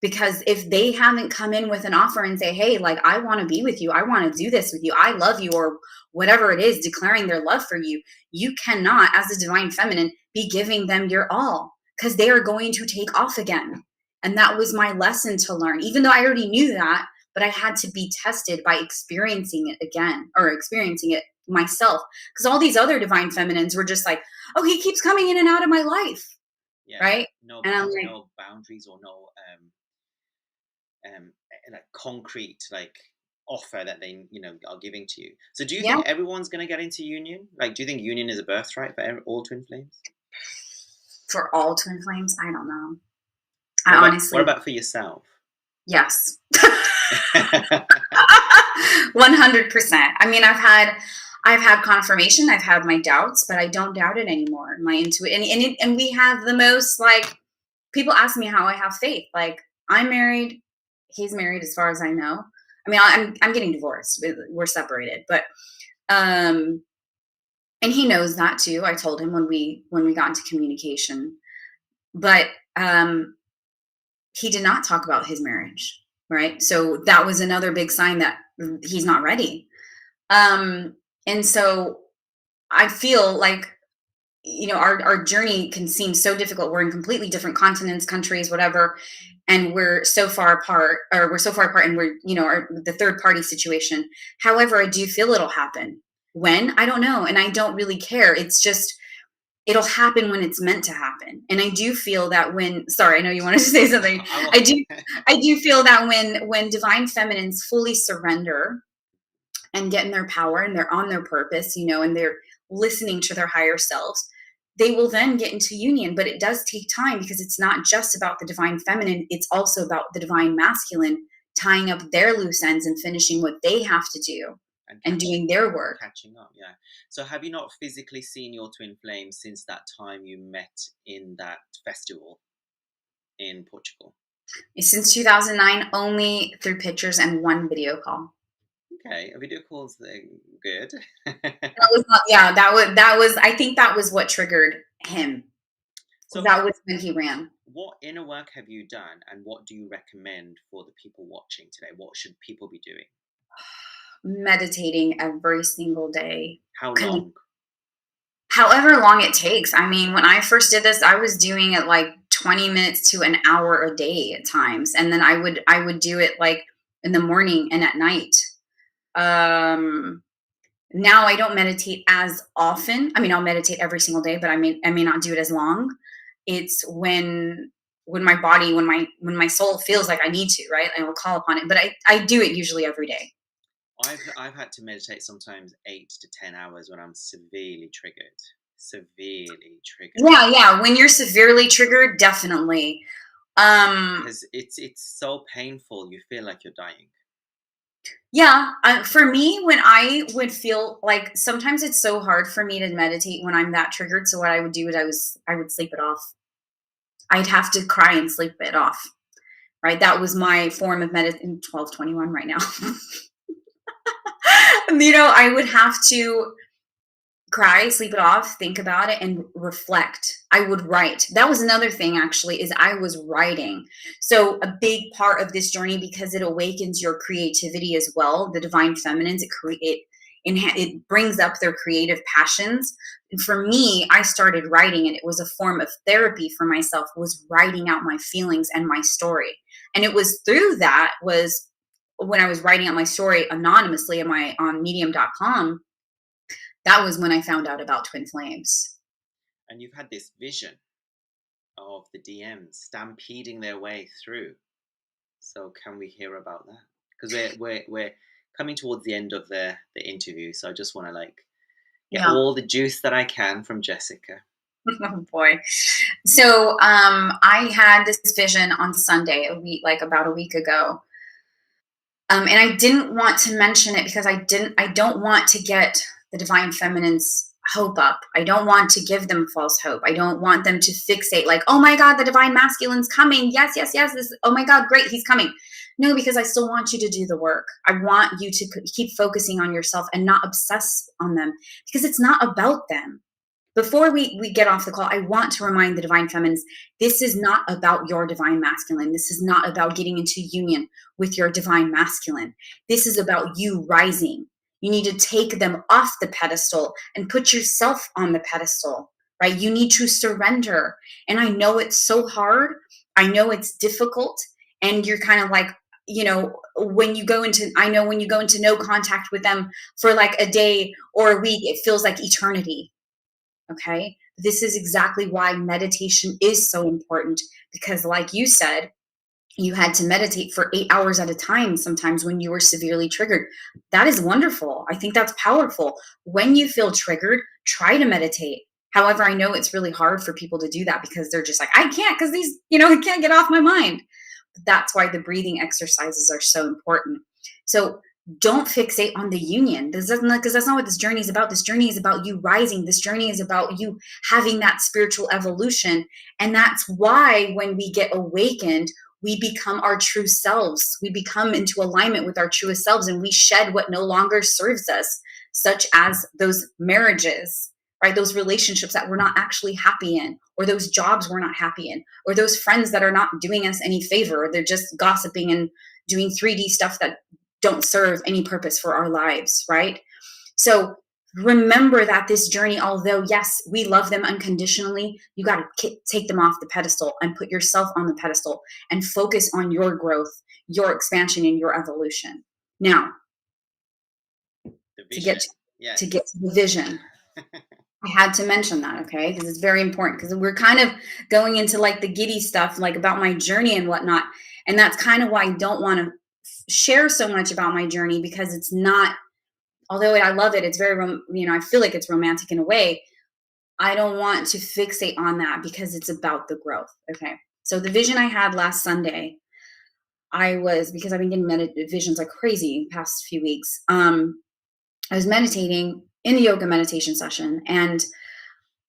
Speaker 2: Because if they haven't come in with an offer and say, hey, like, I want to be with you, I want to do this with you, I love you, or whatever it is, declaring their love for you, you cannot, as a divine feminine, be giving them your all, because they are going to take off again. And that was my lesson to learn, even though I already knew that, but I had to be tested by experiencing it again, or experiencing it myself. Because all these other divine feminines were just like, oh, he keeps coming in and out of my life.
Speaker 1: Yeah.
Speaker 2: Right?
Speaker 1: No,
Speaker 2: And I'm like,
Speaker 1: no boundaries or no um like concrete like offer that they are giving to you. So do you
Speaker 2: yeah,
Speaker 1: think everyone's going to get into union? Like, do you think union is a birthright for all twin flames?
Speaker 2: for all twin flames, I don't know. I
Speaker 1: What
Speaker 2: honestly,
Speaker 1: about for yourself?
Speaker 2: yes. 100%. I mean, I've had confirmation, I've had my doubts, but I don't doubt it anymore. My intuition, and we have the most, like, people ask me how I have faith. Like, I'm married, he's married as far as I know. I mean, I'm getting divorced. We're separated, but um and he knows that too. I told him when we got into communication. But um he did not talk about his marriage, right? So that was another big sign that he's not ready. And so I feel like, our journey can seem so difficult. We're in completely different continents, countries, whatever, and we're so far apart, and we're, the third party situation. However, I do feel it'll happen. When? I don't know, and I don't really care. It's just, it'll happen when it's meant to happen. And I do feel that when, sorry, I know you wanted to say something. I do I do feel that when divine feminines fully surrender and get in their power and they're on their purpose, and they're listening to their higher selves, they will then get into union. But it does take time, because it's not just about the divine feminine, it's also about the divine masculine tying up their loose ends and finishing what they have to do
Speaker 1: And
Speaker 2: and doing their work.
Speaker 1: catching up, yeah. So have you not physically seen your twin flame since that time you met in that festival in Portugal?
Speaker 2: Since 2009, only through pictures and one video call.
Speaker 1: Okay, a video call's good.
Speaker 2: That was not, yeah, that was, I think that was what triggered him.
Speaker 1: So
Speaker 2: That was when he ran.
Speaker 1: what inner work have you done, and what do you recommend for the people watching today? What should people be doing?
Speaker 2: Meditating every single day.
Speaker 1: How long?
Speaker 2: However long it takes. I mean, when I first did this, I was doing it like 20 minutes to an hour a day at times. And then I would do it like in the morning and at night. Um Now I don't meditate as often. I mean, I'll meditate every single day, but I may not do it as long. It's when my body, when my soul feels like I need to, right? I will call upon it. But I do it usually every day.
Speaker 1: I've had to meditate sometimes 8 to 10 hours when I'm severely triggered. Severely triggered.
Speaker 2: Yeah, yeah. When you're severely triggered, definitely. Um,
Speaker 1: Because it's so painful. You feel like you're dying.
Speaker 2: yeah. For me, when I would feel like, sometimes it's so hard for me to meditate when I'm that triggered. So what I would do is I would sleep it off. I'd have to cry and sleep it off. Right. That was my form of meditation. 12:21 right now. I would have to cry, sleep it off, think about it, and reflect. I would write. That was another thing, actually, is I was writing. So a big part of this journey, because it awakens your creativity as well, the divine feminines, it brings up their creative passions. And for me, I started writing, and it was a form of therapy for myself, was writing out my feelings and my story. And it was through that, was when I was writing out my story anonymously on medium.com. That was when I found out about twin flames.
Speaker 1: And you've had this vision of the DMs stampeding their way through. So can we hear about that? Because we're coming towards the end of the interview, so I just want to get
Speaker 2: Yeah.
Speaker 1: all the juice that I can from Jessica.
Speaker 2: Oh boy. So I had this vision on Sunday, about a week ago. And I didn't want to mention it because I don't want to get the divine feminine's hope up. I don't want to give them false hope. I don't want them to fixate like, oh my God, the divine masculine's coming. Yes, yes, yes. Oh my God, great, he's coming. No, because I still want you to do the work. I want you to keep focusing on yourself and not obsess on them, because it's not about them. Before we get off the call, I want to remind the divine feminines, this is not about your divine masculine. This is not about getting into union with your divine masculine. This is about you rising. You need to take them off the pedestal and put yourself on the pedestal, right? You need to surrender. And I know it's so hard. I know it's difficult. And you're kind of like, when you go into no contact with them for like a day or a week, it feels like eternity. Okay. This is exactly why meditation is so important, because like you said, you had to meditate for 8 hours at a time sometimes when you were severely triggered. That is wonderful. I think that's powerful. When you feel triggered, try to meditate. However, I know it's really hard for people to do that because they're just like, I can't, because these, I can't get off my mind. But that's why the breathing exercises are so important. So don't fixate on the union. This doesn't, because that's not what this journey is about. This journey is about you rising. This journey is about you having that spiritual evolution. And that's why when we get awakened, we become our true selves. We become into alignment with our truest selves, and we shed what no longer serves us, such as those marriages, right? Those relationships that we're not actually happy in, or those jobs we're not happy in, or those friends that are not doing us any favor. They're just gossiping and doing 3D stuff that don't serve any purpose for our lives, right? So remember that this journey, although yes, we love them unconditionally, you got to take them off the pedestal and put yourself on the pedestal and focus on your growth, your expansion, and your evolution. Now, to get
Speaker 1: Yes.
Speaker 2: to get to the vision, I had to mention that, okay, because it's very important, because we're kind of going into like the giddy stuff, like about my journey and whatnot, and that's kind of why I don't want to share so much about my journey, because it's not, although I love it, it's very, I feel like it's romantic in a way. I don't want to fixate on that because it's about the growth. Okay. So the vision I had last Sunday, because I've been getting visions like crazy the past few weeks. I was meditating in a yoga meditation session, and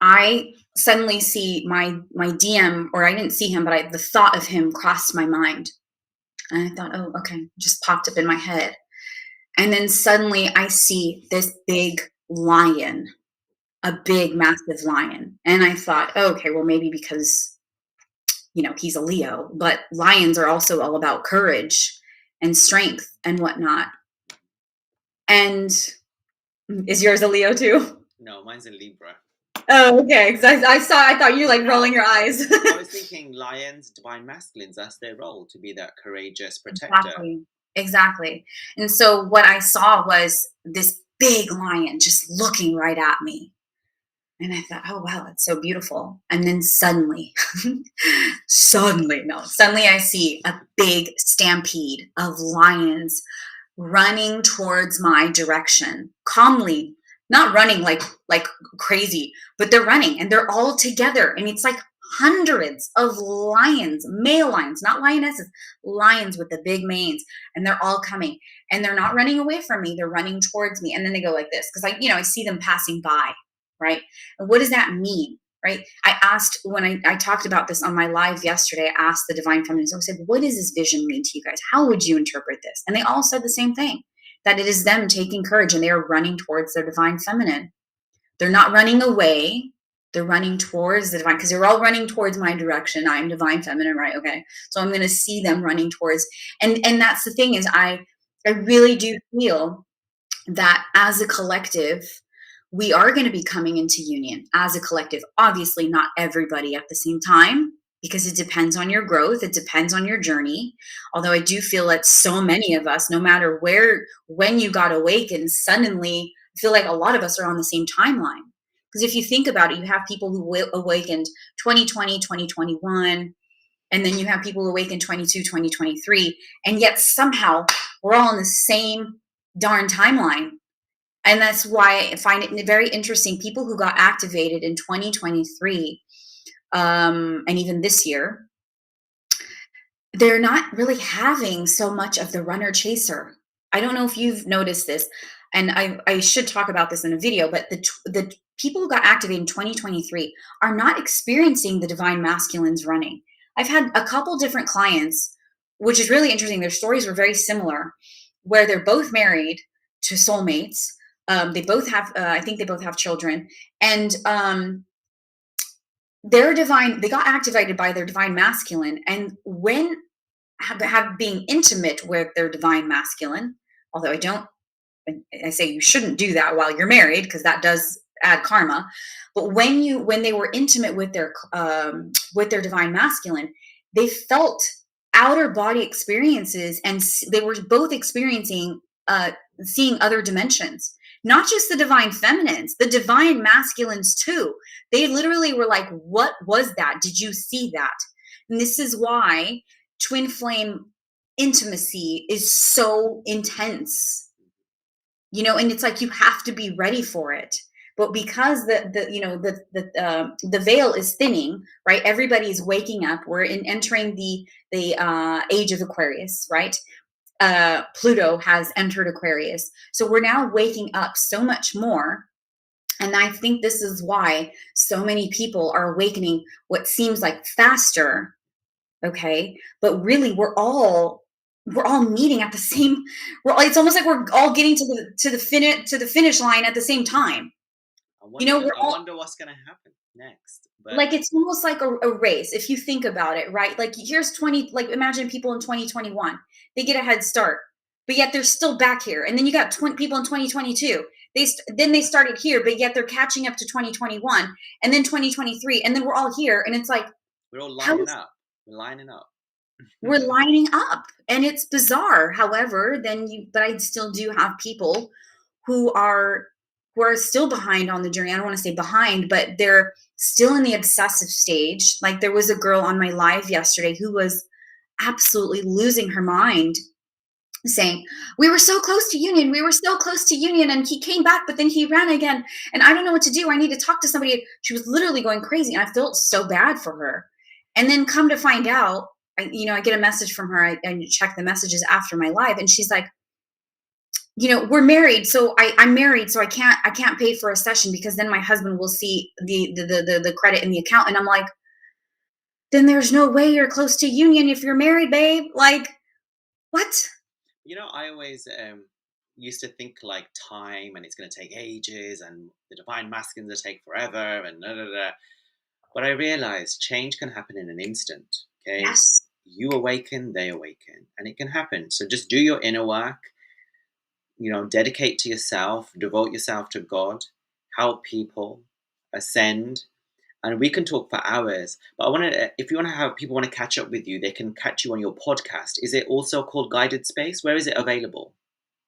Speaker 2: I suddenly see my DM, or I didn't see him, but the thought of him crossed my mind. And I thought, oh, okay, just popped up in my head. And then suddenly I see this big lion, a big, massive lion. And I thought, oh, okay, well, maybe because, he's a Leo, but lions are also all about courage and strength and whatnot. And is yours a Leo too?
Speaker 1: No, mine's a Libra.
Speaker 2: Oh, okay. Because I thought you were like rolling your eyes.
Speaker 1: I was thinking lions, divine masculines, that's their role, to be that courageous protector.
Speaker 2: Exactly. And so what I saw was this big lion just looking right at me. And I thought, oh, wow, that's so beautiful. And then suddenly I see a big stampede of lions running towards my direction, calmly, not running like crazy, but they're running, and they're all together. And it's like hundreds of lions, male lions, not lionesses, lions with the big manes. And they're all coming, and they're not running away from me. They're running towards me. And then they go like this, because I see them passing by. Right. And what does that mean? Right. I asked, when I talked about this on my live yesterday, I asked the divine feminines, I said, what does this vision mean to you guys? How would you interpret this? And they all said the same thing, that it is them taking courage, and they are running towards their divine feminine. They're not running away. They're running towards the divine, because they're all running towards my direction. I'm divine feminine, right? Okay. So I'm going to see them running towards, and that's the thing, is I really do feel that as a collective, we are going to be coming into union as a collective. Obviously, not everybody at the same time, because it depends on your growth. It depends on your journey. Although I do feel that so many of us, no matter when you got awakened, suddenly I feel like a lot of us are on the same timeline. Because if you think about it, you have people who awakened 2020, 2021, and then you have people who awakened 22, 2023, and yet somehow we're all on the same darn timeline. And that's why I find it very interesting. People who got activated in 2023, and even this year, they're not really having so much of the runner chaser. I don't know if you've noticed this, and I should talk about this in a video, but the people who got activated in 2023 are not experiencing the divine masculines running. I've had a couple different clients, which is really interesting. Their stories were very similar, where they're both married to soulmates. They both have, I think they both have children, and they got activated by their divine masculine. And when being intimate with their divine masculine, although I say you shouldn't do that while you're married, because that does add karma. But when they were intimate with their divine masculine, they felt outer body experiences, and they were both experiencing, seeing other dimensions. not just the divine feminines, the divine masculines too. They literally were like, what was that? Did you see that? And this is why twin flame intimacy is so intense, and it's like you have to be ready for it. But because the veil is thinning, right? Everybody's waking up. We're entering the age of Aquarius, right? Pluto has entered Aquarius, so we're now waking up so much more. And I think this is why so many people are awakening what seems like faster, okay? But really, we're all meeting at the same. It's almost like we're all getting to the finish line at the same time.
Speaker 1: I wonder what's going to happen next. But
Speaker 2: like it's almost like a race if you think about it, right? Like here's 20, like imagine people in 2021, they get a head start, but yet they're still back here. And then you got people in 2022, then they started here, but yet they're catching up to 2021 and then 2023, and then we're all here, and it's like
Speaker 1: we're all lining up. We're lining up.
Speaker 2: We're lining up, and it's bizarre. However, but I still do have people who are still behind on the journey. I don't want to say behind, but they're still in the obsessive stage. Like there was a girl on my live yesterday who was absolutely losing her mind, saying, we were so close to union. We were so close to union. And he came back, but then he ran again. And I don't know what to do. I need to talk to somebody. She was literally going crazy. And I felt so bad for her. And then come to find out, I get a message from her. I check the messages after my live. And she's like, we're married. So I'm married. So I can't pay for a session because then my husband will see the credit in the account. And I'm like, then there's no way you're close to union if you're married, babe. Like, what?
Speaker 1: I always used to think like time and it's going to take ages and the divine masculines will take forever and da, da, da. But I realized change can happen in an instant. Okay.
Speaker 2: Yes.
Speaker 1: You awaken, they awaken, and it can happen. So just do your inner work, dedicate to yourself, devote yourself to God, help people, ascend. And we can talk for hours, but if you want to have people want to catch up with you, they can catch you on your podcast. Is it also called Guided Space? Where is it available?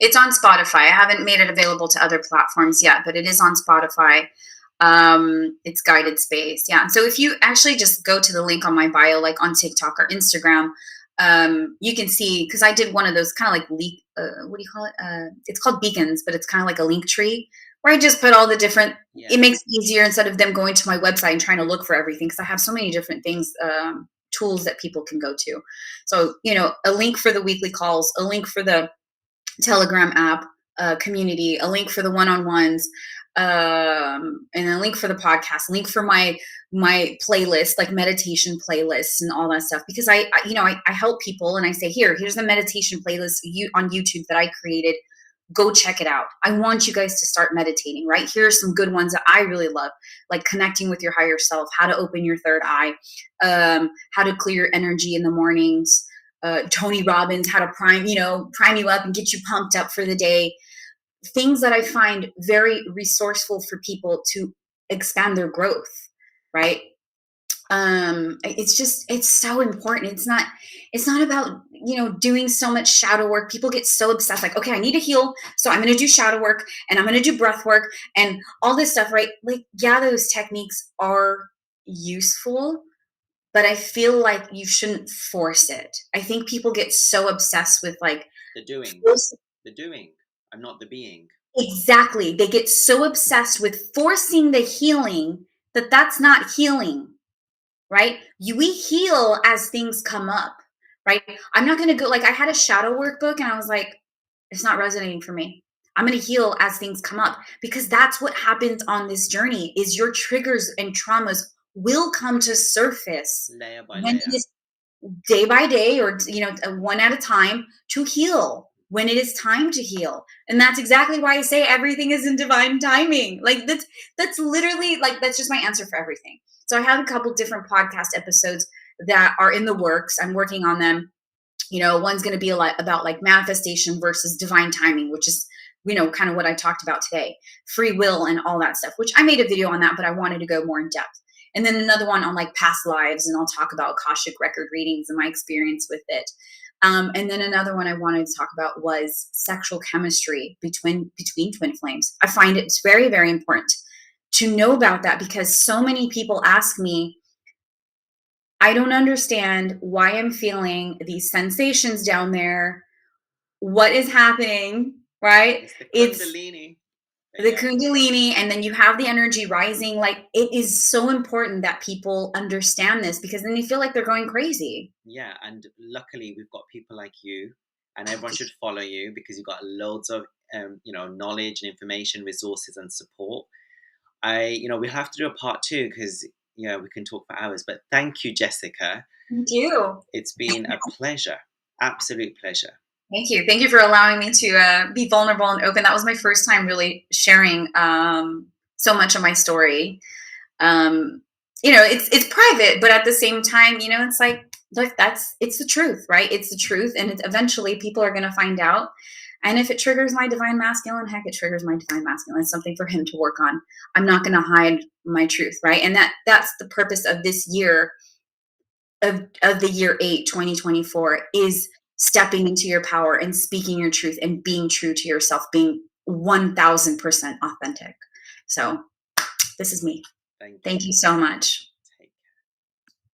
Speaker 2: It's on Spotify. I haven't made it available to other platforms yet, but it is on Spotify. It's Guided Space. Yeah. So if you actually just go to the link on my bio, like on TikTok or Instagram, you can see, because I did one of those kind of like what do you call it? It's called beacons, but it's kind of like a link tree where I just put all the different, it makes it easier instead of them going to my website and trying to look for everything. Cause I have so many different things, tools that people can go to. So, a link for the weekly calls, a link for the Telegram app, community, a link for the one-on-ones, and a link for the podcast, link for my playlist, like meditation playlists and all that stuff. Because I help people and I say, here's the meditation playlist on YouTube that I created. Go check it out. I want you guys to start meditating, right? Here are some good ones that I really love, like connecting with your higher self, how to open your third eye, how to clear your energy in the mornings, Tony Robbins, how to prime you up and get you pumped up for the day. Things that I find very resourceful for people to expand their growth, right? It's so important. It's not about, doing so much shadow work. People get so obsessed, like, okay, I need to heal, so I'm going to do shadow work and I'm going to do breath work and all this stuff, right? Like, yeah, those techniques are useful, but I feel like you shouldn't force it. I think people get so obsessed with like
Speaker 1: the doing. I'm not the being.
Speaker 2: Exactly. They get so obsessed with forcing the healing that's not healing, right? We heal as things come up, right? I'm not going to go, like I had a shadow workbook and I was like, it's not resonating for me. I'm going to heal as things come up, because that's what happens on this journey is your triggers and traumas will come to surface
Speaker 1: layer by layer,
Speaker 2: day by day, or one at a time, to heal when it is time to heal. And that's exactly why I say everything is in divine timing. Like that's literally, like, that's just my answer for everything. So I have a couple different podcast episodes that are in the works. I'm working on them. One's going to be a lot about like manifestation versus divine timing, which is, kind of what I talked about today, free will and all that stuff, which I made a video on that, but I wanted to go more in depth. And then another one on like past lives, and I'll talk about Akashic record readings and my experience with it. And then another one I wanted to talk about was sexual chemistry between twin flames. I find it's very, very important to know about that because so many people ask me, I don't understand why I'm feeling these sensations down there. What is happening? Right?
Speaker 1: It's the
Speaker 2: It's
Speaker 1: Kundalini.
Speaker 2: the
Speaker 1: Yeah.
Speaker 2: kundalini, and then you have the energy rising. Like, it is so important that people understand this because then they feel like they're going crazy.
Speaker 1: Yeah, and luckily we've got people like you, and everyone should follow you because you've got loads of knowledge and information, resources, and support. We'll have to do a part two because we can talk for hours. But thank you, Jessica.
Speaker 2: Thank you.
Speaker 1: It's been a pleasure, absolute pleasure.
Speaker 2: Thank you. Thank you for allowing me to be vulnerable and open. That was my first time really sharing so much of my story. Um, it's private, but at the same time, it's like, look, it's the truth, right? It's the truth, and eventually people are going to find out. And if it triggers my divine masculine, heck, it triggers my divine masculine. It's something for him to work on. I'm not going to hide my truth, right? And that's the purpose of this year of the year 8, 2024, is stepping into your power and speaking your truth and being true to yourself, being 1000% authentic. So this is me.
Speaker 1: Thank
Speaker 2: Thank
Speaker 1: you.
Speaker 2: you so much.